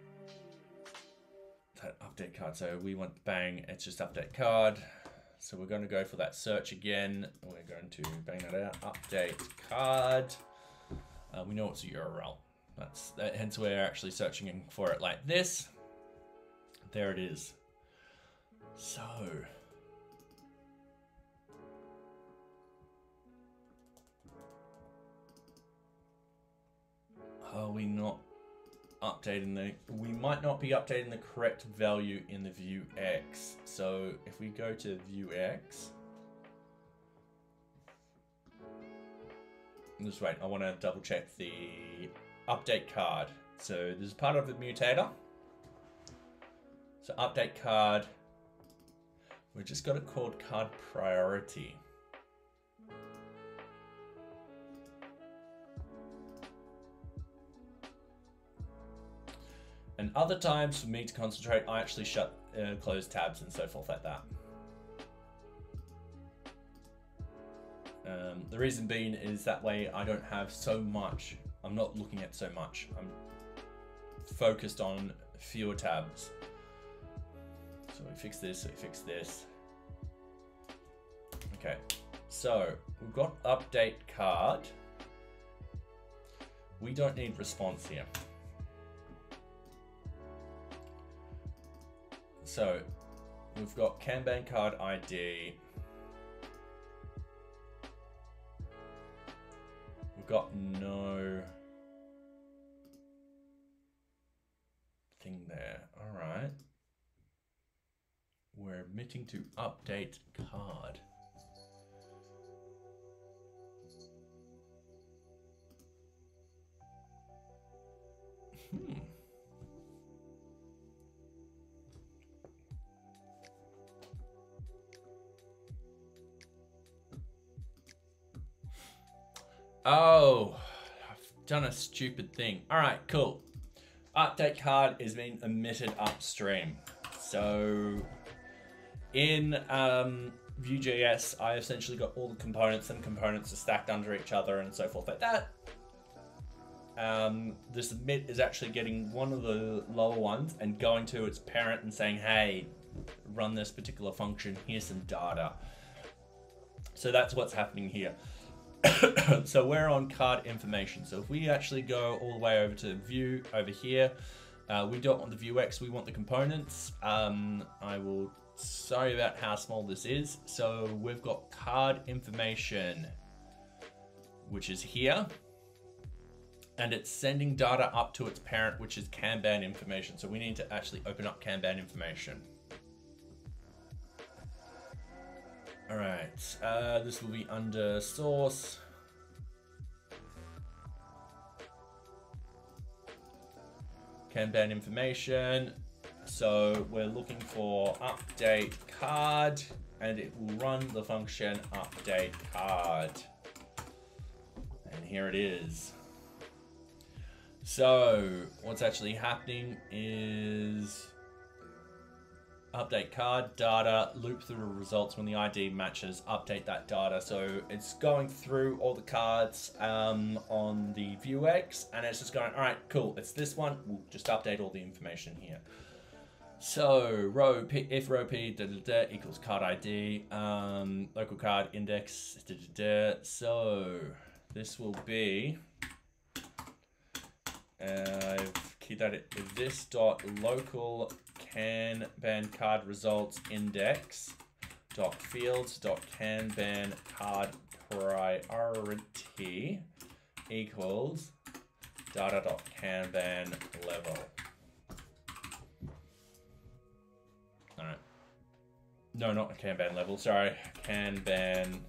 that update card. So we want bang, it's just update card. So we're going to go for that search again. We're going to bang that out, update card. We know it's a URL. Hence we're actually searching for it like this. There it is. So are we not updating we might not be updating the correct value in the VueJS. So if we go to VueJS, just wait, I want to double check the update card. So this is part of the mutator. So update card, we just got it called card priority. And other times for me to concentrate, I actually close tabs and so forth like that. The reason being is that way I don't have so much, I'm not looking at so much. I'm focused on fewer tabs. So we fix this, we fix this. Okay, so we've got update card. We don't need response here. So we've got Kanban card ID. We've got no thing there. All right. We're omitting to update card. Oh, I've done a stupid thing. All right, cool. Update card is being omitted upstream. So in VueJS, I essentially got all the components, and components are stacked under each other and so forth like that. The submit is actually getting one of the lower ones and going to its parent and saying, hey, run this particular function, here's some data. So that's what's happening here. So we're on card information. So if we actually go all the way over to view over here, we don't want the VueJS, we want the components. I will sorry about how small this is. So we've got card information, which is here. And it's sending data up to its parent, which is Kanban information. So we need to actually open up Kanban information. All right, this will be under source. Kanban information. So we're looking for update card, and it will run the function update card. And here it is. So what's actually happening is update card data, loop through the results when the ID matches, update that data. So it's going through all the cards on the VueJS, and it's just going, all right, cool, it's this one. We'll just update all the information here. So row P, if row P equals card ID, local card index. So this will be, I've keyed that at this dot local Kanban card results index dot fields dot Kanban card priority equals data dot Kanban level. All right. No, not Kanban level. Sorry, Kanban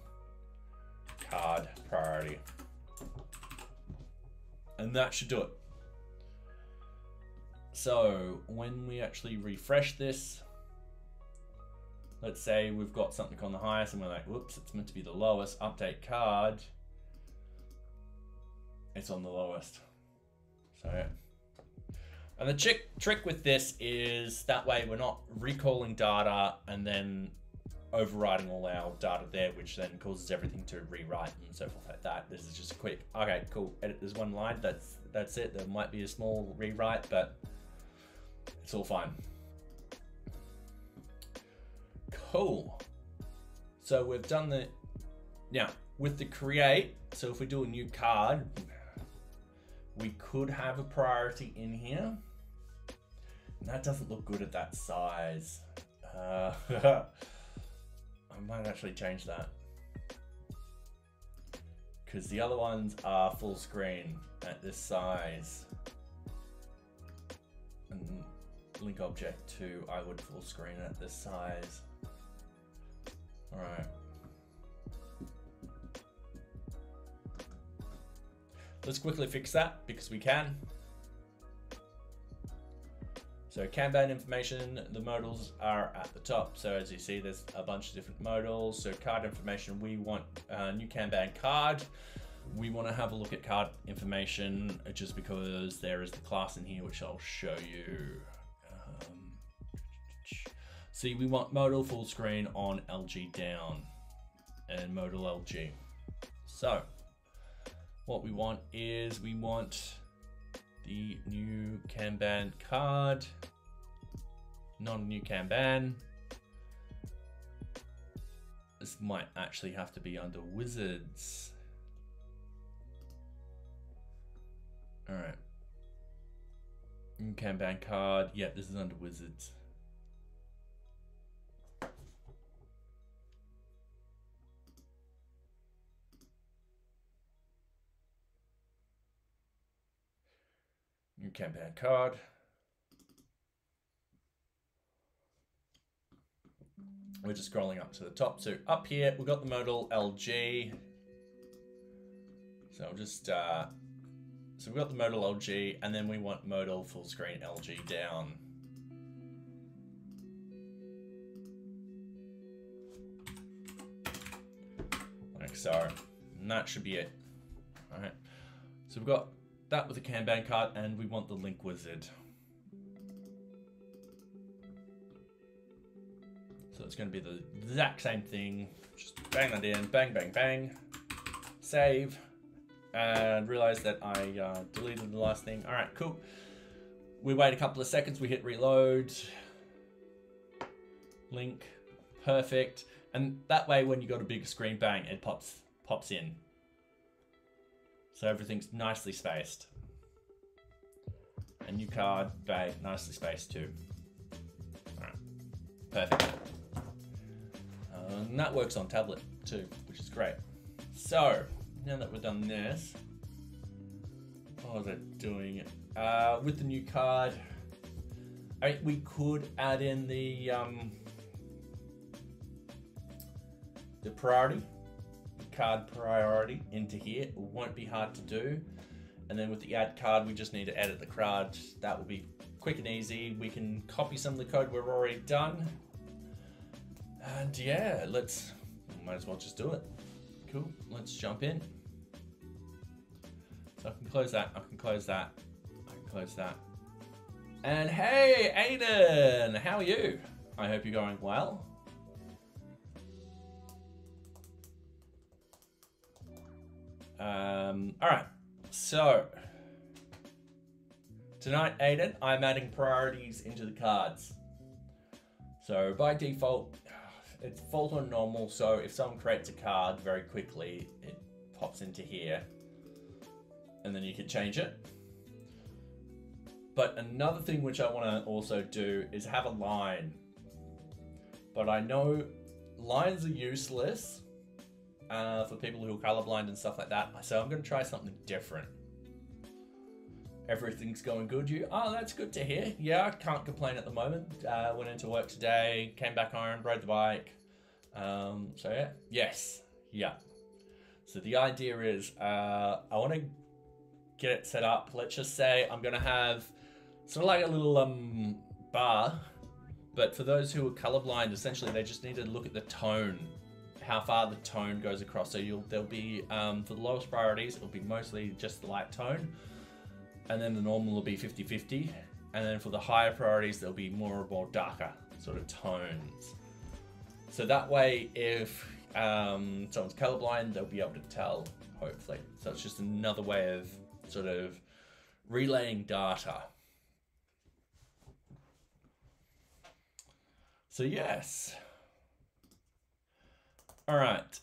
card priority, and that should do it. So when we actually refresh this, let's say we've got something on the highest and we're like, whoops, it's meant to be the lowest. Update card, it's on the lowest. So yeah. And the trick with this is that way we're not recalling data and then overriding all our data there, which then causes everything to rewrite and so forth like that. This is just a quick, okay, cool, edit this one line, that's it. There might be a small rewrite, but it's all fine. Cool. So we've done the, now with the create, so if we do a new card, we could have a priority in here. And that doesn't look good at that size. I might actually change that, because the other ones are full screen at this size. And link object 2, I would full screen at this size. All right. Let's quickly fix that because we can. So Kanban information, the modals are at the top. So as you see, there's a bunch of different modals. So card information, we want a new Kanban card. We want to have a look at card information just because there is the class in here, which I'll show you. See, we want modal full screen on LG down and modal LG. So what we want is we want the new Kanban card, not a new Kanban. This might actually have to be under wizards. All right. New Kanban card. Yeah, this is under wizards. New Kanban card. We're just scrolling up to the top. So up here, we've got the modal LG. So I'll just, so we've got the modal LG, and then we want modal full screen LG down. Like so, and that should be it. All right, so we've got that with the Kanban card, and we want the link wizard. So it's going to be the exact same thing. Just bang that in, bang, bang, bang, save, and realize that I deleted the last thing. All right, cool. We wait a couple of seconds, we hit reload, link, perfect. And that way, when you got a bigger screen, bang, it pops in. So everything's nicely spaced. A new card, bang, nicely spaced too. All right, perfect. And that works on tablet too, which is great. So now that we've done this, what was it doing? With the new card, we could add in the priority, the card priority into here. It won't be hard to do. And then with the add card, we just need to edit the card. That will be quick and easy. We can copy some of the code we've already done. And yeah, might as well just do it. Cool, let's jump in. So I can close that, I can close that, I can close that. And hey, Aiden, how are you? I hope you're going well. All right, so tonight, Aiden, I'm adding priorities into the cards. So by default, it's default on normal. So if someone creates a card very quickly, it pops into here and then you can change it. But another thing which I want to also do is have a line. But I know lines are useless for people who are colorblind and stuff like that. So I'm going to try something different. Everything's going good, you? Oh, that's good to hear. Yeah, I can't complain at the moment. Went into work today, came back home, rode the bike. So yeah, yes, yeah. So the idea is I want to get it set up. Let's just say I'm going to have sort of like a little bar, but for those who are colorblind, essentially they just need to look at the tone, how far the tone goes across. So there'll be, for the lowest priorities, it'll be mostly just the light tone. And then the normal will be 50-50. And then for the higher priorities, there'll be more darker sort of tones. So that way, if someone's colorblind, they'll be able to tell, hopefully. So it's just another way of sort of relaying data. So yes. All right.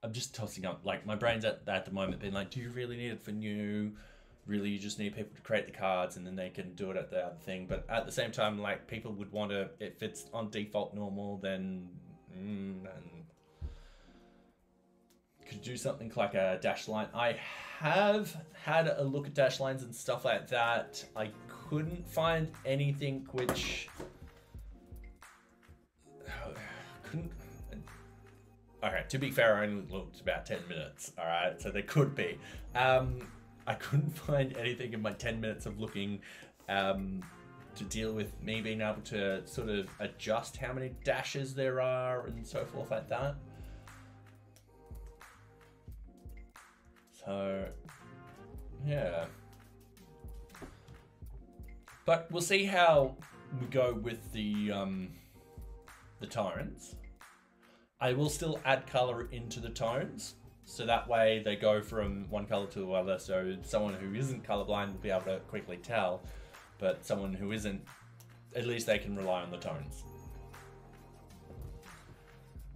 I'm just tossing up, like my brain's at the moment being like, do you really need it for new? Really, you just need people to create the cards and then they can do it at the other thing. But at the same time, like people would want to, if it's on default normal, then and could do something like a dash line. I have had a look at dash lines and stuff like that. I couldn't find anything which Okay, to be fair, I only looked about 10 minutes, all right? So there could be. I couldn't find anything in my 10 minutes of looking to deal with me being able to sort of adjust how many dashes there are and so forth like that. So, yeah. But we'll see how we go with the tones. I will still add color into the tones, so that way they go from one color to the other, so someone who isn't colorblind will be able to quickly tell, but someone who isn't, at least they can rely on the tones.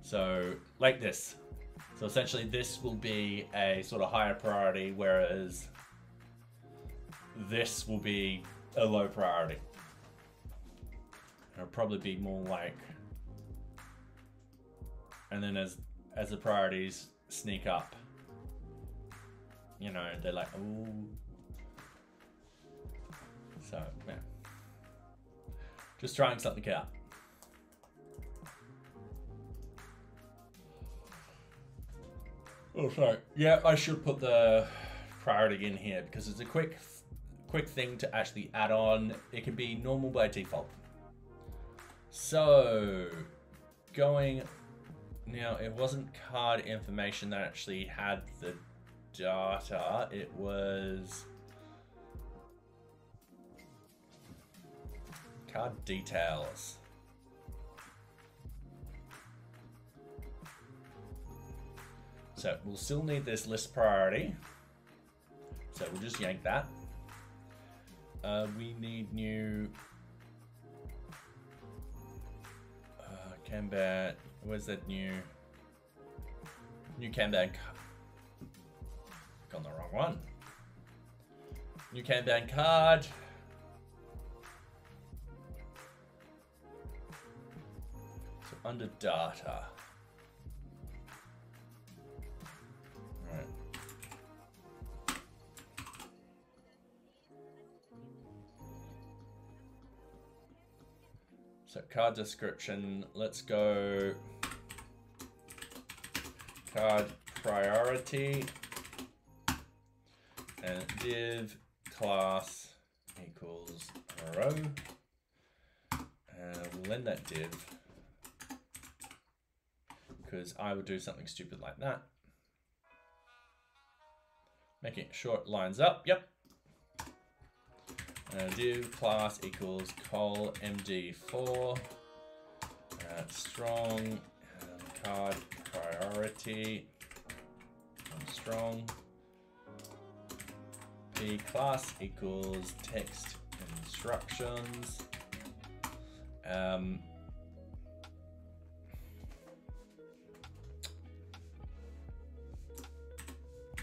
So, like this. So essentially this will be a sort of higher priority, whereas this will be a low priority. It'll probably be more like, and then as the priorities sneak up, you know, they're like, ooh. So, yeah. Just trying something out. Oh, sorry. Yeah, I should put the priority in here because it's a quick thing to actually add on. It can be normal by default. So, going... Now, it wasn't card information that actually had the data. It was card details. So we'll still need this list priority. So we'll just yank that. We need new Kanban. Where's that new Kanban? Got the wrong one. New Kanban card. under data. Alright. So card description, let's go card priority and div class equals row, and we'll end that div because I would do something stupid like that. Making sure it lines up, yep. Div class equals col md4 strong card priority strong p class equals text instructions.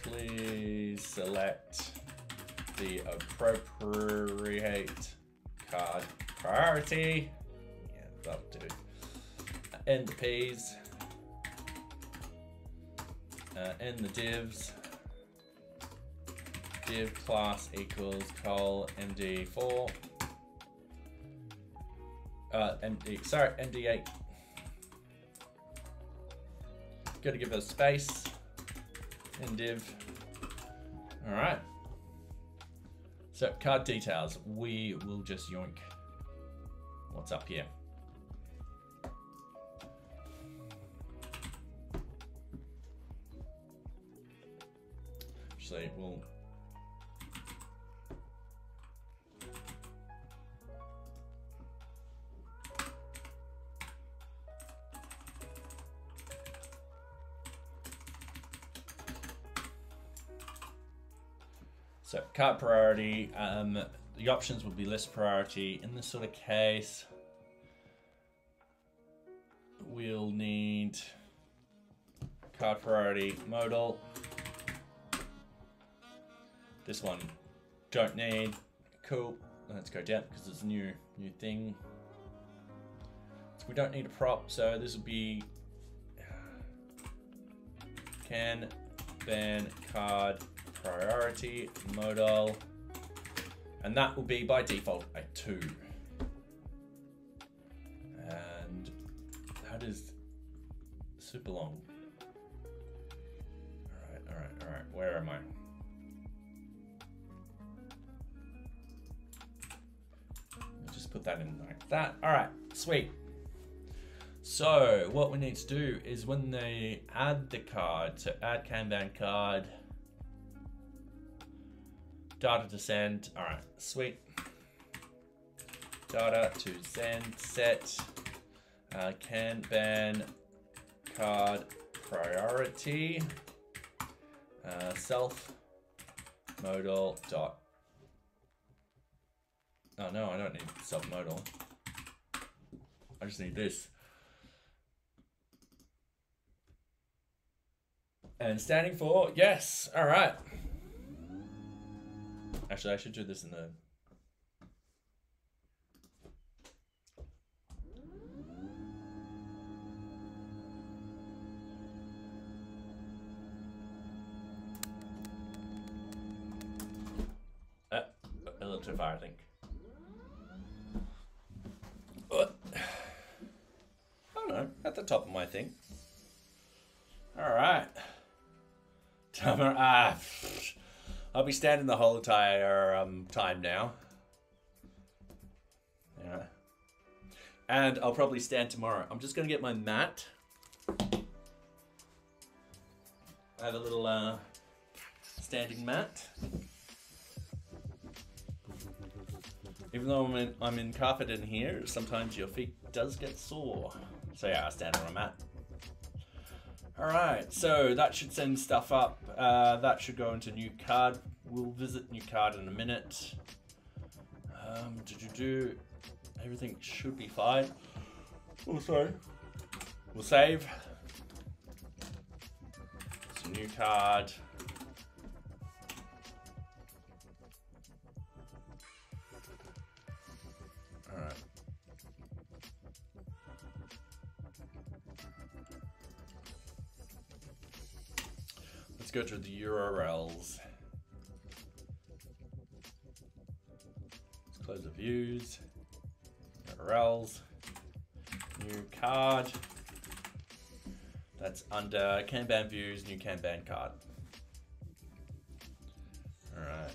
Please select the appropriate card priority. Yeah, that'll do. End the P's. End the divs. Div class equals col md4. MD8. Gotta give it a space. End div. All right. So card details, we will just yoink what's up here. Actually, we'll so card priority, the options will be list priority. In this sort of case, we'll need card priority modal. This one don't need. Cool. Let's go down because it's a new thing. So we don't need a prop, so this will be can ban card priority modal, and that will be by default a 2, and that is super long. All right, where am I? Just put that in like that. All right, sweet. So what we need to do is when they add the card, so add Kanban card, data to send. All right, sweet. Data to send set Kanban card priority self modal dot. Oh no, I don't need self modal. I just need this. And standing for yes. All right. Actually, I should do this in the. A little too far, I think. I don't know, at the top of my thing. All right. Timer. I'll be standing the whole entire time now. Yeah. And I'll probably stand tomorrow. I'm just gonna get my mat. I have a little standing mat. Even though I'm in carpet in here, sometimes your feet does get sore. So yeah, I stand on a mat. All right, so that should send stuff up. That should go into new card. We'll visit new card in a minute. Everything should be fine. Oh, sorry. We'll save. So new card. All right. go to the URLs. Let's close the views. URLs. New card. That's under Kanban views, new Kanban card. All right.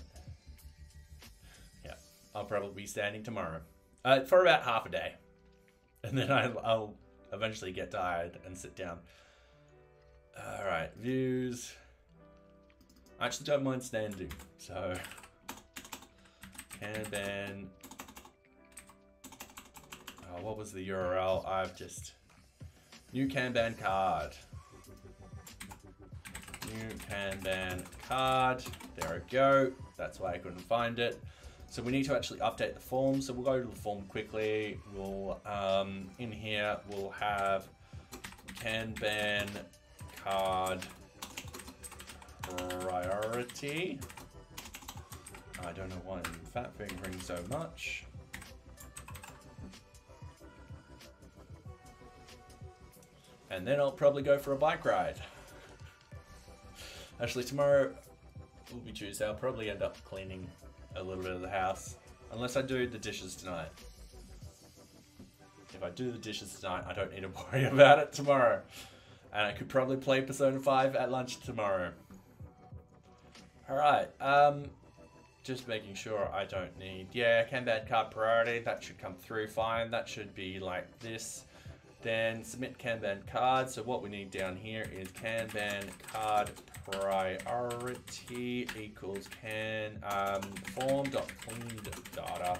Yeah, I'll probably be standing tomorrow for about half a day. And then I'll eventually get tired and sit down. All right, views. I actually don't mind standing, so Kanban. Oh, what was the URL? I've just new Kanban card. New Kanban card. There we go. That's why I couldn't find it. So we need to actually update the form. So we'll go to the form quickly. We'll in here we'll have Kanban card priority. I don't know why I'm fat fingering so much. And then I'll probably go for a bike ride. Actually, tomorrow will be Tuesday. I'll probably end up cleaning a little bit of the house. Unless I do the dishes tonight. If I do the dishes tonight, I don't need to worry about it tomorrow. And I could probably play Persona 5 at lunch tomorrow. Alright, just making sure I don't need... Yeah, Kanban card priority. That should come through fine. That should be like this. Then submit Kanban card. So what we need down here is Kanban card priority equals form.cleaned data,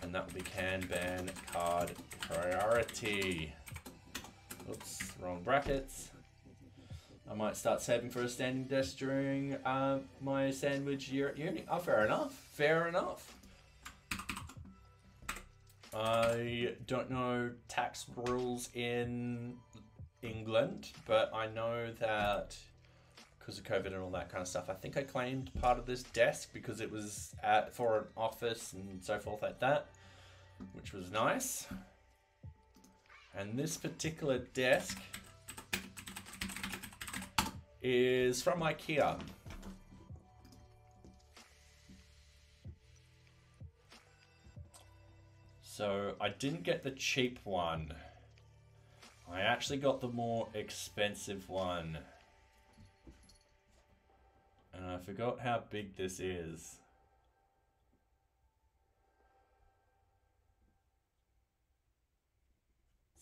and that will be Kanban card priority. Oops, wrong brackets. I might start saving for a standing desk during my sandwich year at uni. Oh, fair enough. Fair enough. I don't know tax rules in England, but I know that because of COVID and all that kind of stuff, I think I claimed part of this desk because it was for an office and so forth like that, which was nice. And this particular desk is from IKEA. So I didn't get the cheap one. I actually got the more expensive one. And I forgot how big this is.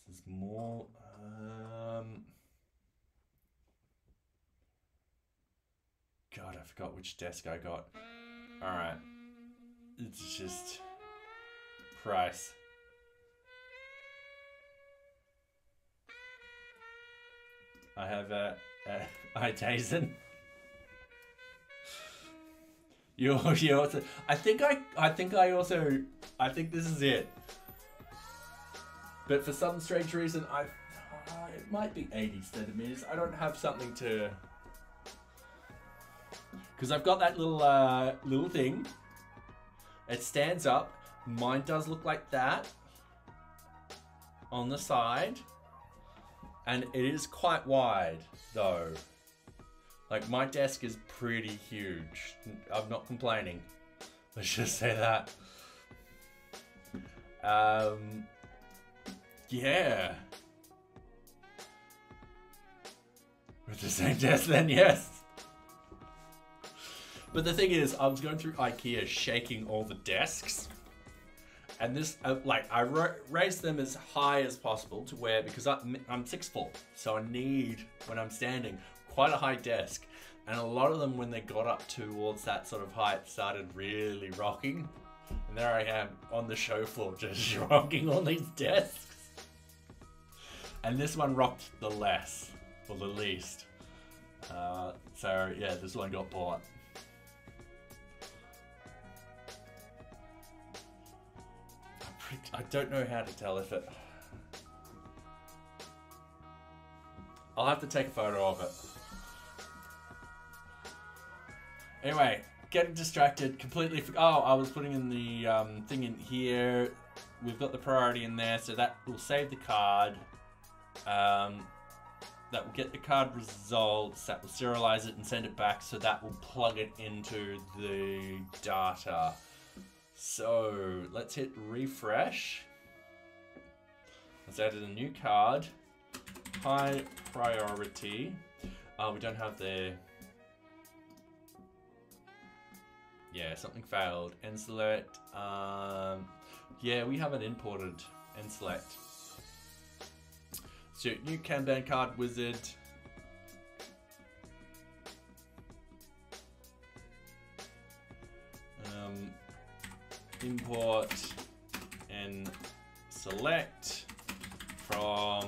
This is more... God, I forgot which desk I got. Alright. It's just... price. I have hi Jason. You also, I think this is it. But for some strange reason, it might be 80 centimeters. I don't have something to, because I've got that little thing. It stands up. Mine does look like that on the side, and it is quite wide though. Like, my desk is pretty huge. I'm not complaining. Let's just say that. Yeah. With the same desk then, yes. But the thing is, I was going through IKEA shaking all the desks. And this, like, I raised them as high as possible to where, because I'm 6'4", so I need, when I'm standing, quite a high desk. And a lot of them, when they got up towards that sort of height, started really rocking. And there I am on the show floor, just rocking all these desks. And this one rocked the least. So yeah, this one got bought. I don't know how to tell if it... I'll have to take a photo of it. Anyway, getting distracted, completely... Oh, I was putting in the thing in here. We've got the priority in there, so that will save the card. that will get the card results, that will serialize it and send it back, so that will plug it into the data. So let's hit refresh. Let's add a new card. High priority. We don't have the... Yeah, something failed. End select. Yeah, we haven't imported end select. So new Kanban card wizard. Import and select from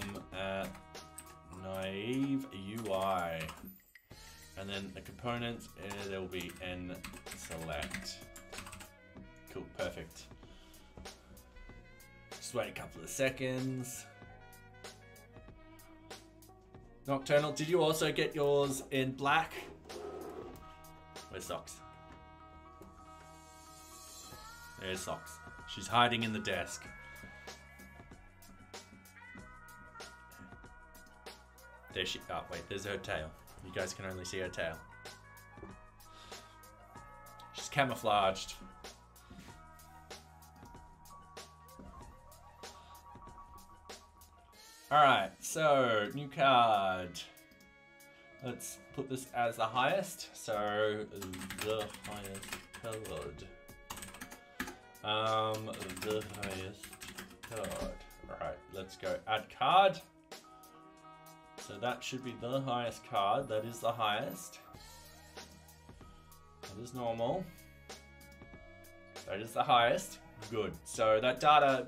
naive UI, and then the components there will be n select. Cool, perfect. Just wait a couple of seconds. Nocturnal, did you also get yours in black? Where's Socks? There's Socks. She's hiding in the desk. There she... Oh, wait, there's her tail. You guys can only see her tail. She's camouflaged. Alright, so, new card. Let's put this as the highest. So, the highest card. The highest card. Alright, let's go add card. So that should be the highest card. That is the highest. That is normal. That is the highest. Good. So that data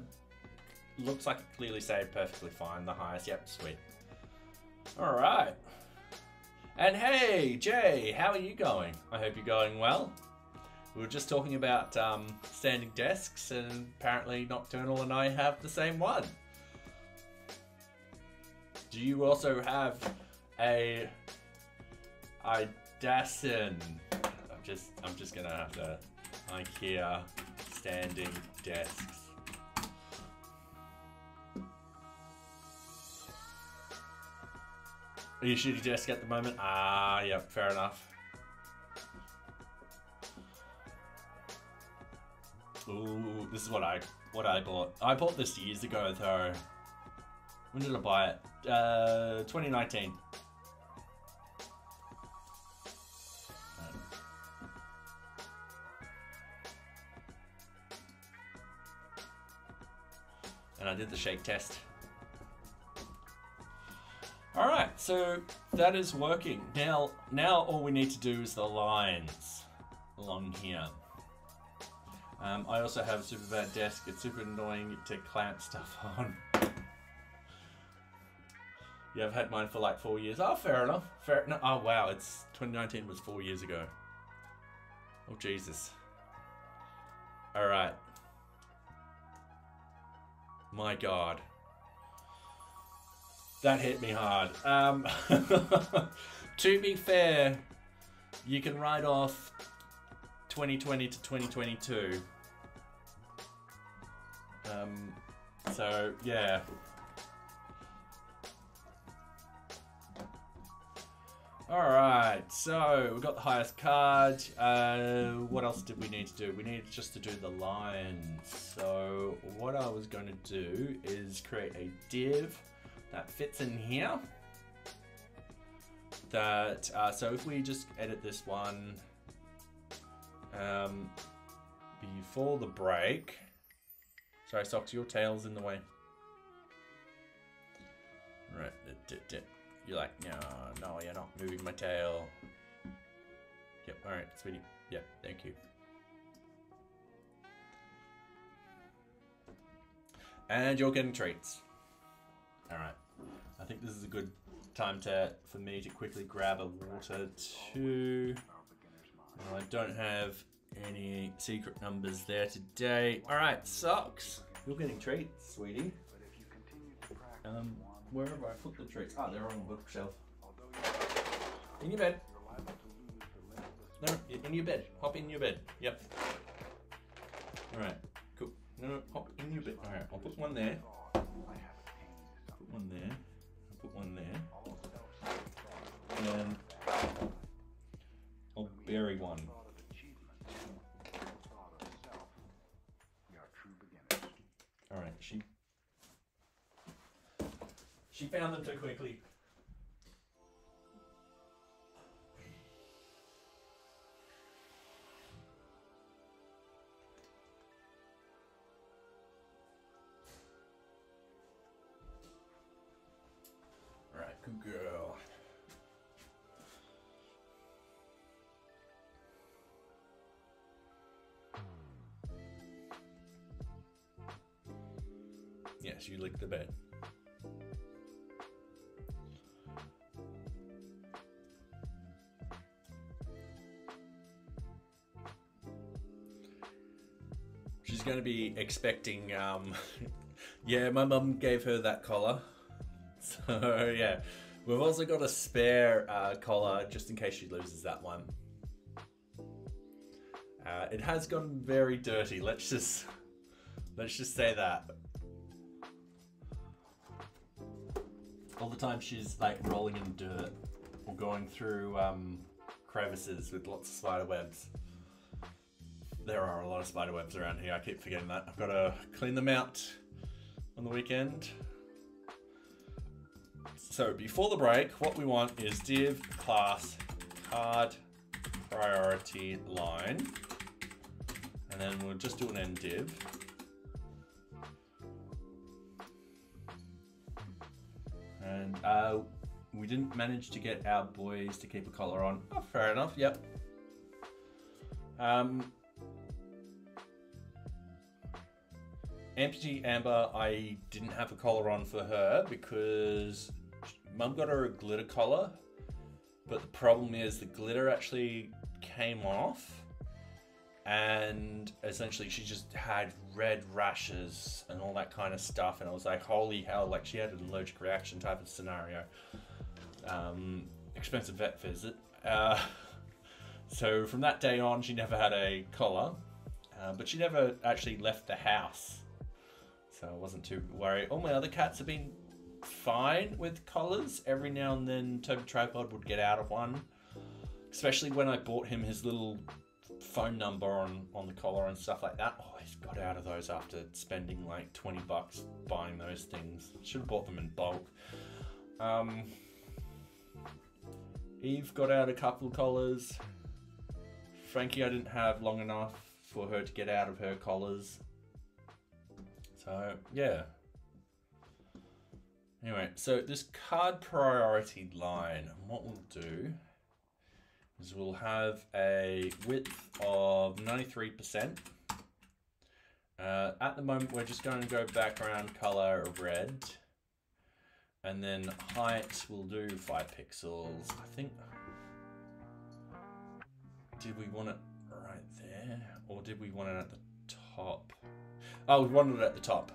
looks like it clearly saved perfectly fine. The highest. Yep, sweet. Alright. And hey, Jay, how are you going? I hope you're going well. We were just talking about standing desks, and apparently Nocturnal and I have the same one. Do you also have a Idason? I'm just gonna have to IKEA standing desks. Are you shooting desk at the moment? Ah, yep, fair enough. Ooh, this is what I bought. I bought this years ago though. When did I buy it? 2019. And I did the shake test. All right, so that is working. Now all we need to do is the lines along here. I also have a super bad desk. It's super annoying to clamp stuff on. Yeah, I've had mine for like 4 years. Oh, fair enough. Fair enough. Oh, wow. 2019 was 4 years ago. Oh, Jesus. All right. My God. That hit me hard. To be fair, you can write off 2020 to 2022. So, yeah. Alright, so we've got the highest card. What else did we need to do? We needed just to do the lines. So what I was going to do is create a div that fits in here. That so if we just edit this one before the break. Sorry, Socks, your tail's in the way. Right, you're like, no, you're not moving my tail. Yep, alright, sweetie. Yep, thank you. And you're getting treats. Alright, I think this is a good time for me to quickly grab a water too. I don't have any secret numbers there today. Alright, Socks. You're getting treats, sweetie. Where have I put the treats? Ah, they're on the bookshelf. In your bed. No, in your bed. Hop in your bed. Yep. Alright, cool. No, hop in your bed. Alright, I'll put one there. Put one there. I'll put one there. and I'll bury one. All right, she found them too quickly. All right, good girl. Yes, you licked the bed. She's going to be expecting, yeah, my mum gave her that collar. So, yeah. We've also got a spare collar just in case she loses that one. It has gone very dirty. Let's just say that. All the time she's like rolling in dirt or going through crevices with lots of spider webs. There are a lot of spider webs around here. I keep forgetting that. I've got to clean them out on the weekend. So before the break, what we want is div class card priority line, and then we'll just do an end div. And we didn't manage to get our boys to keep a collar on. Oh, fair enough, yep. Empty Amber, I didn't have a collar on for her because Mum got her a glitter collar, but the problem is the glitter actually came off and essentially she just had red rashes and all that kind of stuff, and I was like, holy hell, like she had an allergic reaction type of scenario. Expensive vet visit. So from that day on she never had a collar, but she never actually left the house, so I wasn't too worried. All my other cats have been fine with collars. Every now and then Toby Tripod would get out of one, especially when I bought him his little phone number on the collar and stuff like that. Oh, he's got out of those after spending like 20 bucks buying those things. Should have bought them in bulk. Eve got out a couple of collars. Frankie I didn't have long enough for her to get out of her collars. So yeah. Anyway, so this card priority line, what we'll do is we'll have a width of 93%. At the moment, we're just going to go background color red. And then height, we'll do 5 pixels. I think, did we want it right there? Or did we want it at the top? Oh, we wanted it at the top.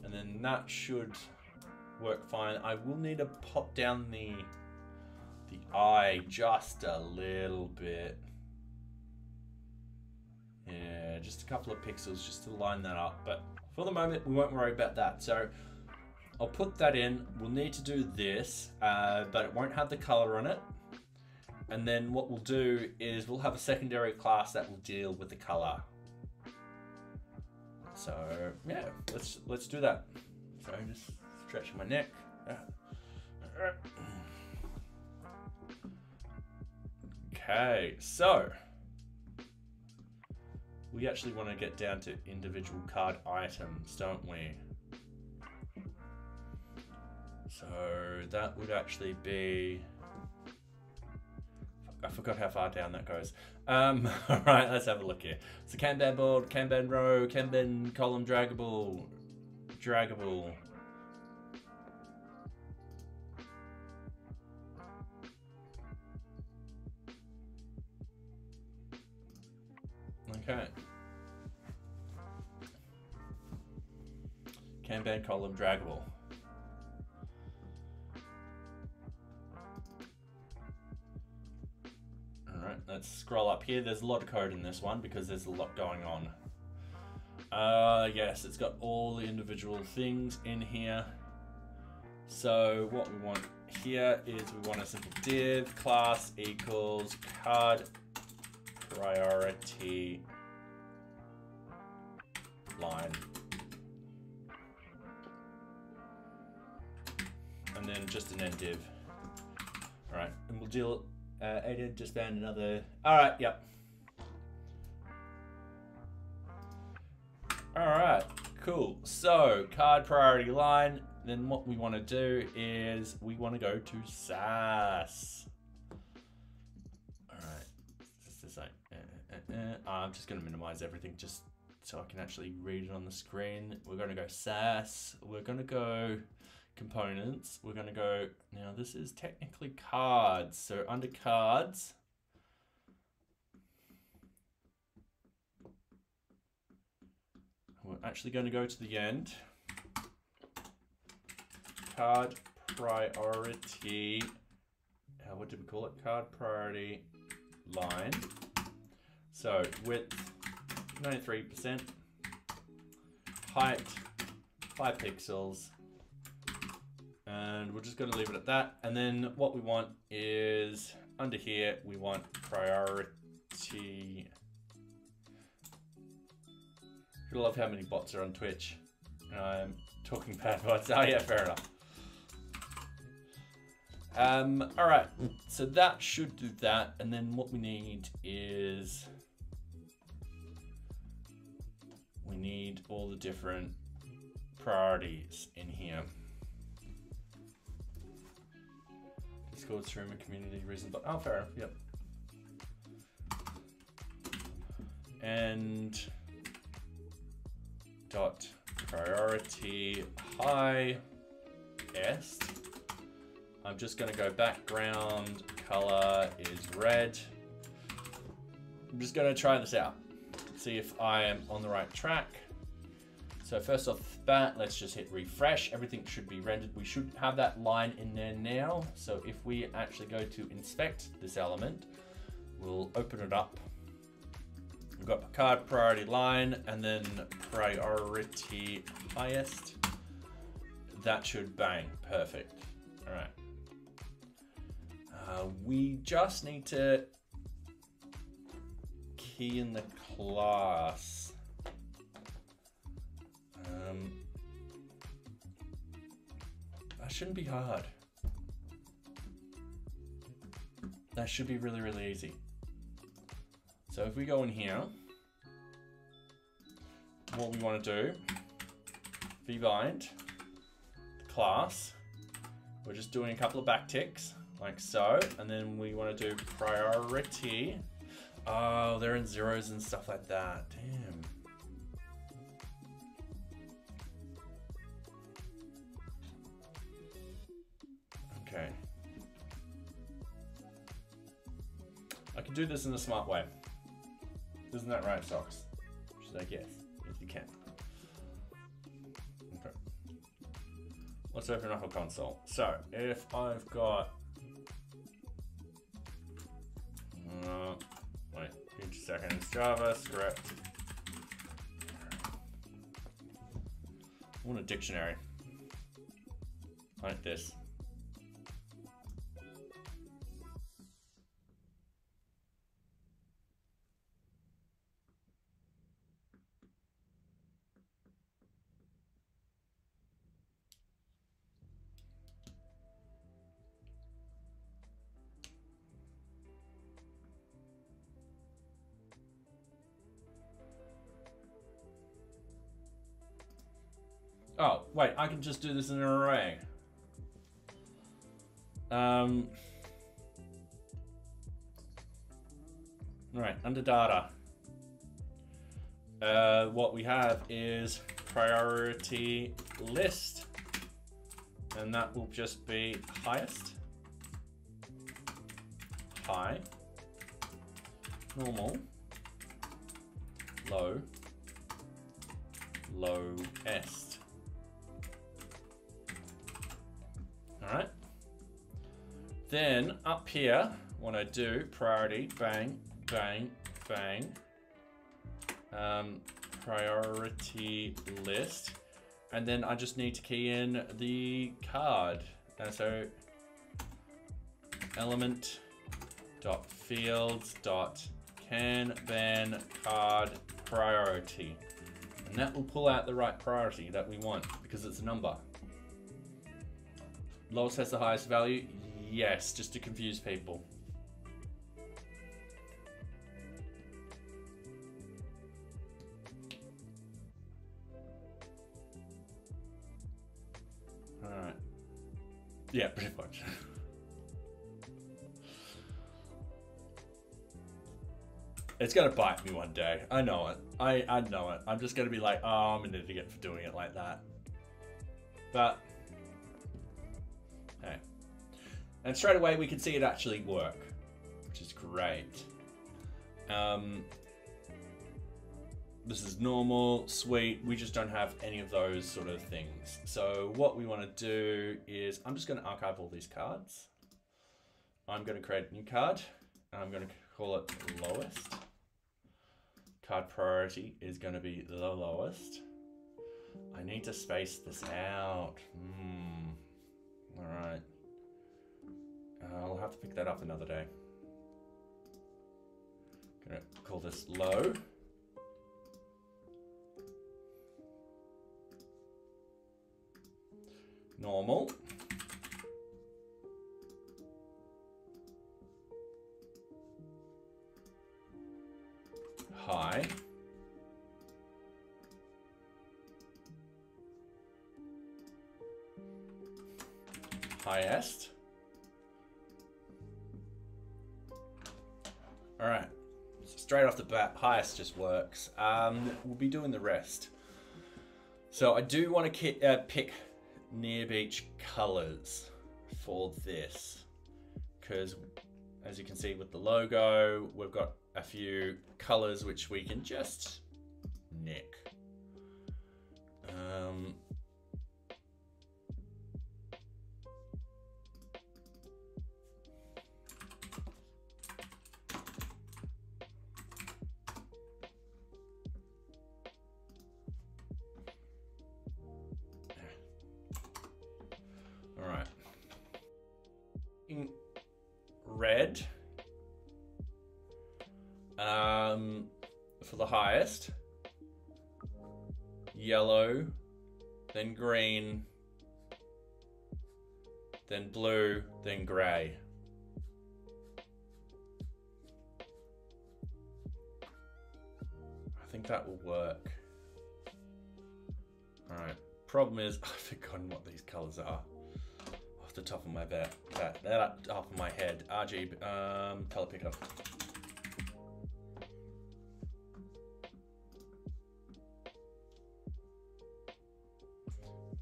And then that should work fine. I will need to pop down the eye just a little bit. Yeah, just a couple of pixels just to line that up. But for the moment, we won't worry about that. So I'll put that in. We'll need to do this, but it won't have the color on it. And then what we'll do is we'll have a secondary class that will deal with the color. So yeah, let's do that. So I'm just stretching my neck. Okay, so we actually want to get down to individual card items, don't we? So that would actually be, I forgot how far down that goes. All right, let's have a look here. So Kanban board, Kanban row, Kanban column draggable. Okay. Kanban column draggable. Alright, let's scroll up here. There's a lot of code in this one because there's a lot going on. Yes, it's got all the individual things in here. So what we want here is we want a simple div class equals card priority line. And then just an end div. All right, and we'll deal added just found another. All right, yep. All right, cool. So card priority line. Then what we want to do is we want to go to SAS. All right, it's the same. I'm just going to minimize everything just so I can actually read it on the screen. We're going to go SAS. We're going to go components. We're going to go, now this is technically cards. So under cards, we're actually going to go to the end. Card priority, what did we call it? Card priority line. So width 93%, height 5 pixels, and we're just going to leave it at that. And then what we want is under here, we want priority. I love how many bots are on Twitch. I'm talking bad bots. Oh yeah, fair enough. All right, so that should do that. And then what we need is we need all the different priorities in here. Discord stream and community reason, but oh, fair enough, yep. And dot priority highest. I'm just going to go background color is red. I'm just going to try this out, see if I am on the right track. So first off the bat, let's just hit refresh. Everything should be rendered. We should have that line in there now. So if we actually go to inspect this element, we'll open it up. We've got card priority line and then priority highest. That should bang, perfect. All right. We just need to key in the class. That shouldn't be hard. That should be really, really easy. So if we go in here, what we want to do, vbind class, we're just doing a couple of backticks like so, and then we want to do priority. Oh, they're in zeros and stuff like that. Damn. Okay. I can do this in a smart way. Isn't that right, Socks? She's like, yes. Yes, you can. Okay. Let's open up a console. So, if I've got... wait, 2 seconds. JavaScript. I want a dictionary. Like this. Oh, wait, I can just do this in an array. Right, under data. What we have is priority list, and that will just be highest, high, normal, low, lowest. All right. Then up here, what I do, priority, bang, bang, bang, priority list, And then I just need to key in the card. So element dot fields dot Kanban card priority. And that will pull out the right priority that we want because it's a number. Lowest has the highest value? Yes, just to confuse people. Alright. Yeah, pretty much. It's gonna bite me one day. I know it. I know it. I'm just gonna be like, oh, I'm an idiot for doing it like that. But hey. And straight away we can see it actually work, which is great. This is normal, sweet. We just don't have any of those sort of things. So what we want to do is, I'm just going to archive all these cards. I'm going to create a new card, and I'm going to call it lowest. Card priority is going to be the lowest. I need to space this out. All right. I'll have to pick that up another day. Gonna call this low. Normal. High. Highest. All right, so straight off the bat, highest just works. We'll be doing the rest. So I do want to pick NearBeach colors for this, because as you can see with the logo, we've got a few colors which we can just nick. All right. In red. For the highest, yellow, then green, then blue, then gray. I think that will work. All right. Problem is, I've forgotten what these colors are off the top of my top of my head. RGB, color picker.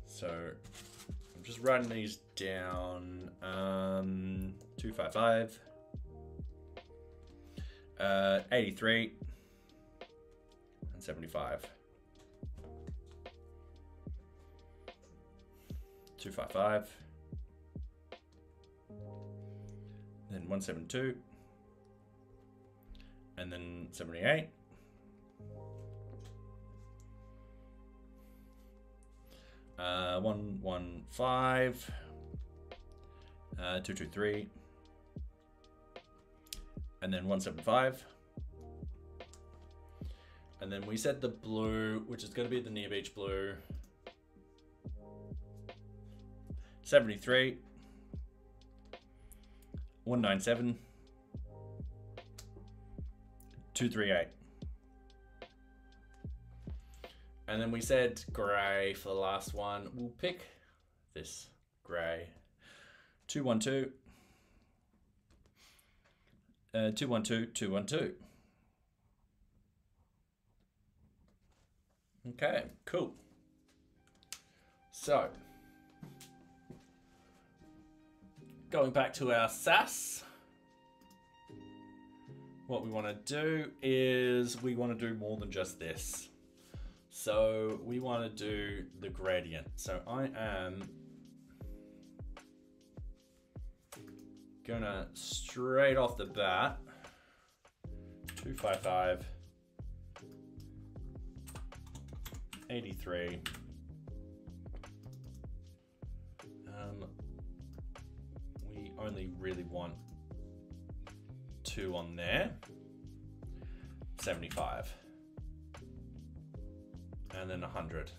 So I'm just writing these down. 255, 83, and 75. 255, then 172, and then 78. 115, 223, and then 175. And then we set the blue, which is going to be the NearBeach blue, 73, 197, 238. And then we said gray for the last one. We'll pick this gray. 212, 212, 212. Okay, cool. So, going back to our SAS, what we want to do is we want to do more than just this. So we want to do the gradient. So I am gonna straight off the bat, 255, 83, really want 2 on there. 75. And then 100.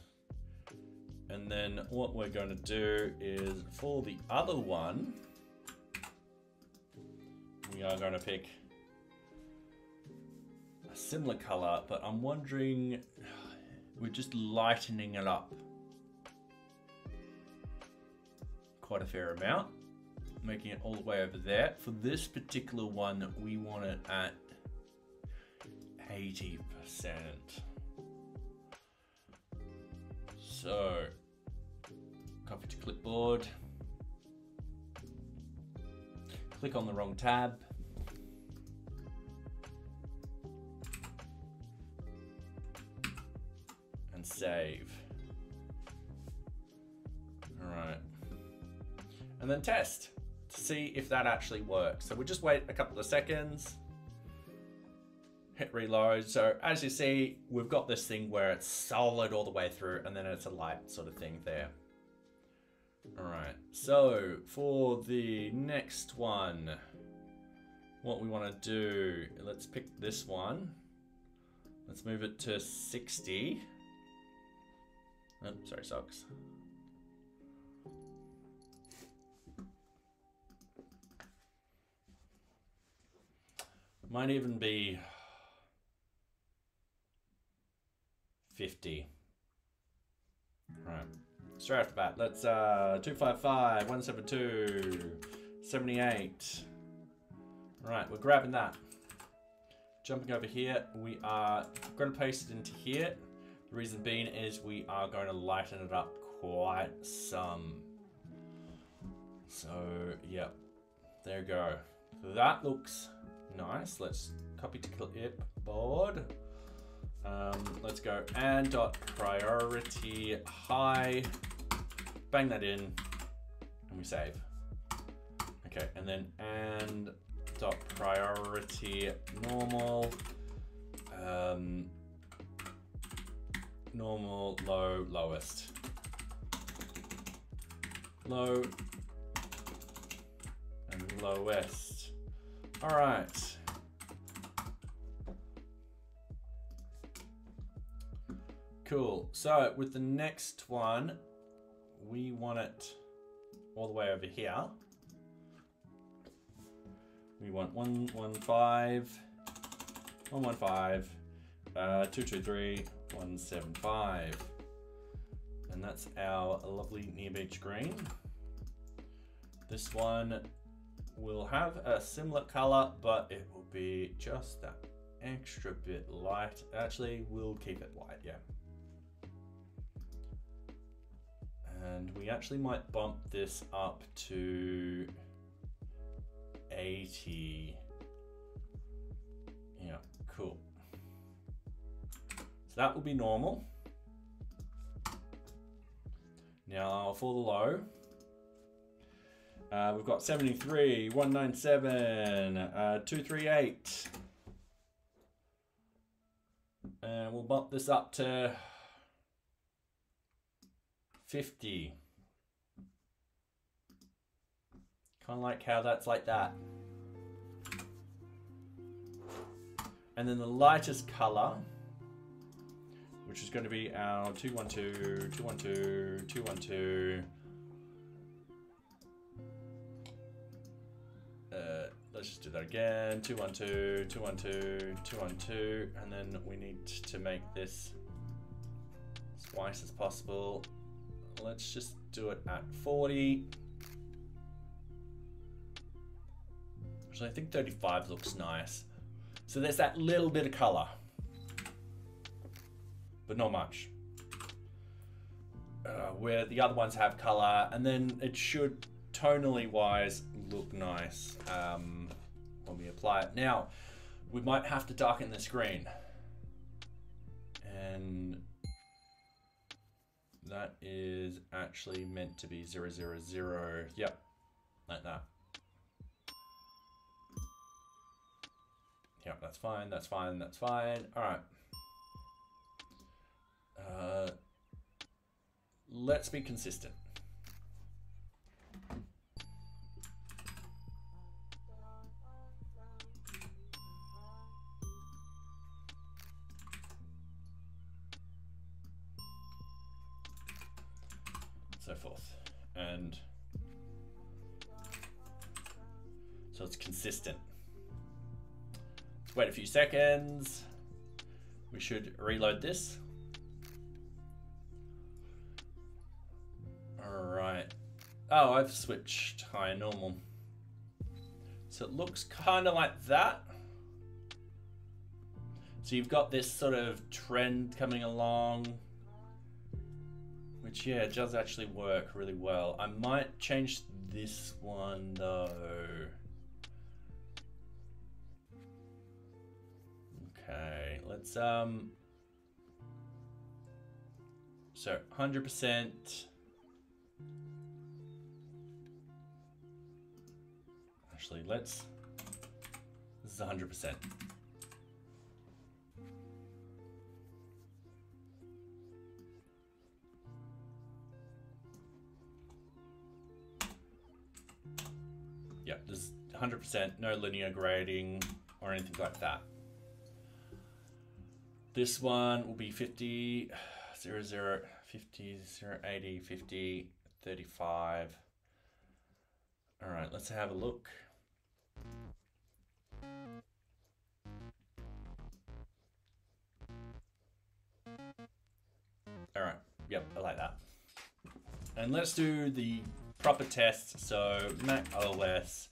And then what we're going to do is for the other one, we are going to pick a similar color, but I'm wondering, we're just lightening it up quite a fair amount, making it all the way over there. For this particular one, we want it at 80%. So, copy to clipboard, click on the wrong tab, and save. All right, and then test to see if that actually works. So we just wait a couple of seconds, hit reload. So as you see, we've got this thing where it's solid all the way through, and then it's a light sort of thing there. All right, so for the next one, what we want to do, let's pick this one. Let's move it to 60. Oh, sorry, socks. Might even be 50. Right. Straight off the bat, let's 255, 172, 78. Right, we're grabbing that. Jumping over here, we are going to paste it into here. The reason being is we are going to lighten it up quite some. So, yep, there you go. That looks nice. Let's copy to clipboard. Let's go and dot priority high, bang that in, and we save. Okay, and then and dot priority normal, normal, low, lowest, low, and lowest. All right. Cool. So with the next one, we want it all the way over here. We want 115, 115, 223, 175. And that's our lovely NearBeach green. This one will have a similar color, but it will be just that extra bit light. Actually, we'll keep it light, yeah. And we actually might bump this up to 80. Yeah, cool. So that will be normal. Now for the low, we've got 73, 197, 238. And we'll bump this up to 50. Kind of like how that's like that. And then the lightest color, which is going to be our 212, 212, 212. Let's just do that again. 212, 212, 212. And then we need to make this as twice as possible. Let's just do it at 40. Actually, I think 35 looks nice. So there's that little bit of color, but not much. Where the other ones have color, and then it should, tonally wise, look nice when we apply it. Now, we might have to darken the screen. And that is actually meant to be 000. Yep, like that. Yep, that's fine, that's fine, that's fine. All right. Let's be consistent. and so it's consistent. Let's wait a few seconds. We should reload this. All right. Oh, I've switched high normal. So it looks kind of like that. So you've got this sort of trend coming along, which, yeah, it does actually work really well. I might change this one though. Okay, let's so 100%. Actually, this is 100%. Yeah, this is 100%, no linear grading or anything like that. This one will be 50, 0, 0, 50, 0, 80, 50, 35. All right, let's have a look. All right, yep, I like that. And let's do the proper test. So Mac OS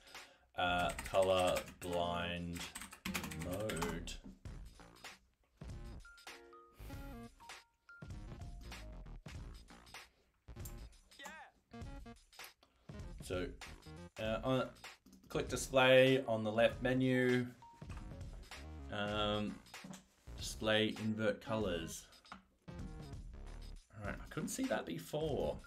color blind mode. So click display on the left menu, display invert colors. All right, I couldn't see that before.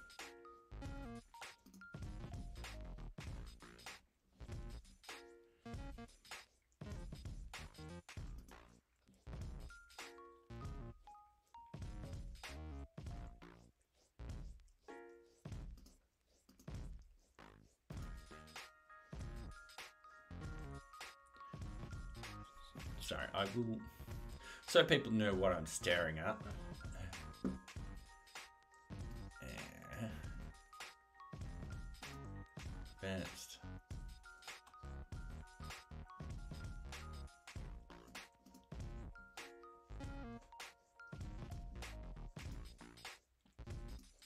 Sorry, I will, so people know what I'm staring at. Advanced.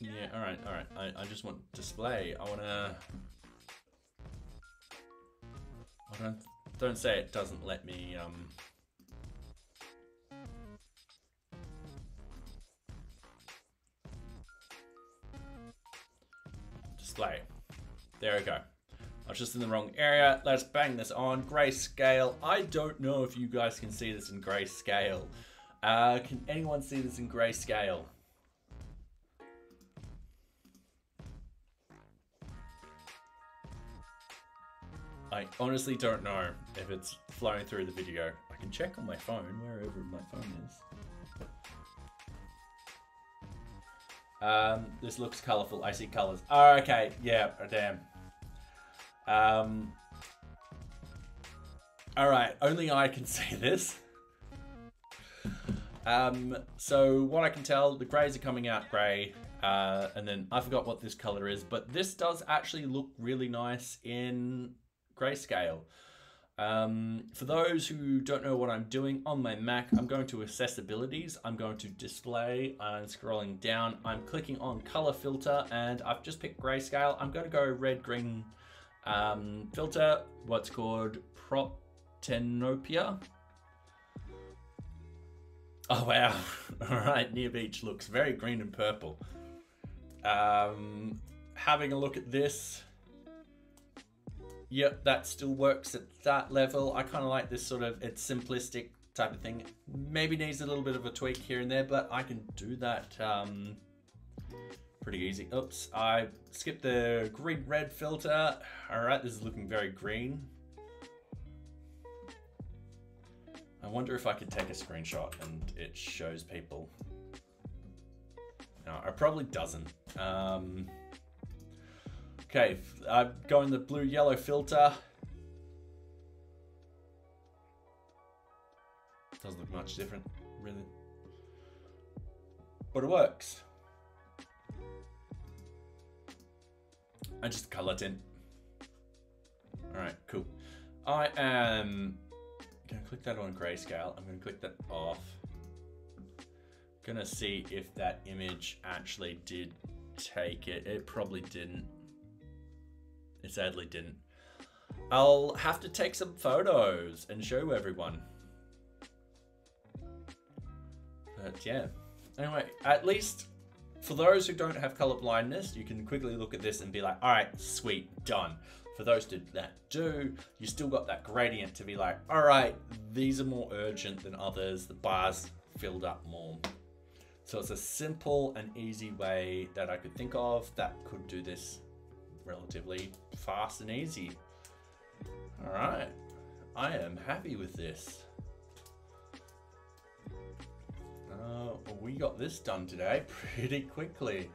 Yeah, all right. I just want display. Don't say it doesn't let me display. There we go. I was just in the wrong area. Let's bang this on. Grayscale. I don't know if you guys can see this in grayscale. Can anyone see this in grayscale? I honestly don't know if it's flowing through the video. I can check on my phone, wherever my phone is. This looks colorful. I see colors. Oh, okay. Yeah, damn. All right, only I can see this. So what I can tell, the grays are coming out gray, and then I forgot what this color is, but this does actually look really nice in grayscale. For those who don't know what I'm doing on my Mac, I'm going to accessibilities, I'm going to display, I'm scrolling down, I'm clicking on color filter, and I've just picked grayscale. I'm going to go red, green filter, what's called Protenopia. Oh wow, all right, NearBeach looks very green and purple. Having a look at this, yep, that still works at that level. I kind of like this sort of, it's simplistic type of thing. Maybe needs a little bit of a tweak here and there, but I can do that pretty easy. Oops, I skipped the green-red filter. All right, this is looking very green. I wonder if I could take a screenshot and it shows people. No, it probably doesn't. Okay, I'm going the blue-yellow filter. Doesn't look much different, really. But it works. and just color tint. All right, cool. I am gonna click that on grayscale. I'm gonna click that off. Gonna see if that image actually did take it. It probably didn't. It sadly didn't. I'll have to take some photos and show everyone. But yeah, anyway, at least for those who don't have color blindness, you can quickly look at this and be like, all right, sweet, done. For those that do, you still got that gradient to be like, all right, these are more urgent than others. The bars filled up more. So it's a simple and easy way that I could think of that could do this relatively fast and easy. All right, I am happy with this. We got this done today pretty quickly.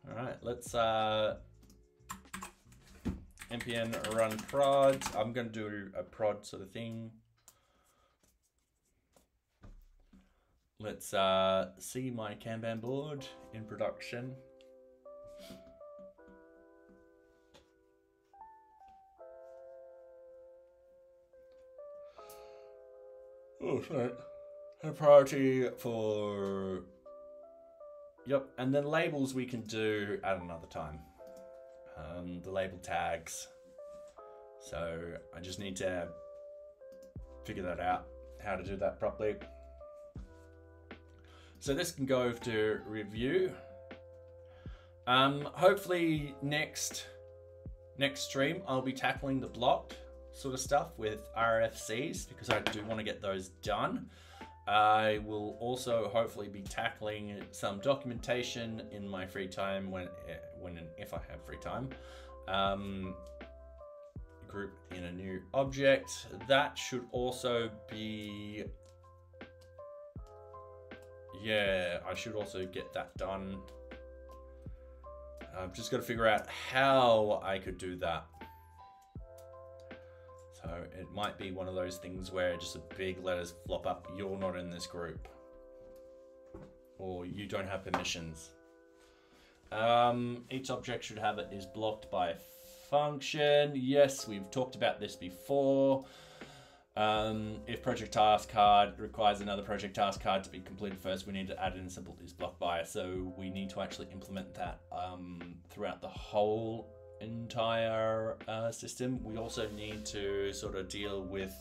All right, let's npm run prod. I'm going to do a prod sort of thing. Let's see my Kanban board in production. Oh, sorry. A priority for, yep, and then labels we can do at another time. The label tags. So I just need to figure that out, how to do that properly. So this can go to review. Hopefully next stream I'll be tackling the blocked sort of stuff with RFCs because I do want to get those done. I will also hopefully be tackling some documentation in my free time when and if I have free time. Group in a new object. That should also be, yeah, I should also get that done. I've just got to figure out how I could do that. So it might be one of those things where just a big letters flop up, you're not in this group, or you don't have permissions. Each object should have it is blocked by a function. Yes, we've talked about this before. If project task card requires another project task card to be completed first, we need to add in a simple is blocked by. So we need to actually implement that throughout the whole entire system. We also need to sort of deal with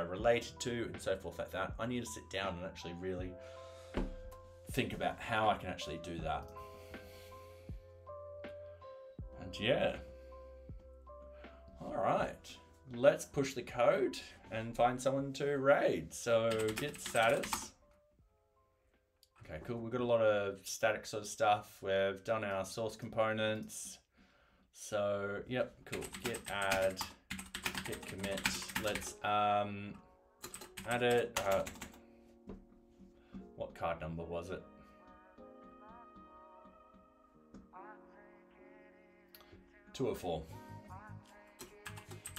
related to and so forth like that. I need to sit down and actually really think about how I can actually do that. And yeah, all right, let's push the code and find someone to raid. So git status. Okay, cool. We've got a lot of static sort of stuff. We've done our source components. So, yep, cool. Git add, git commit. Let's add it. What card number was it? (204).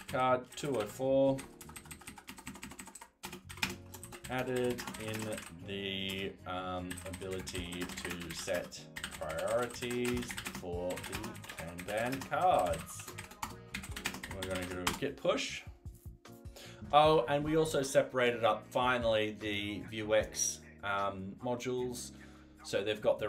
Card 204. Added in the ability to set priorities for the Kanban cards. We're going to go to git push. Oh, and we also separated up finally the VueJS modules, so they've got their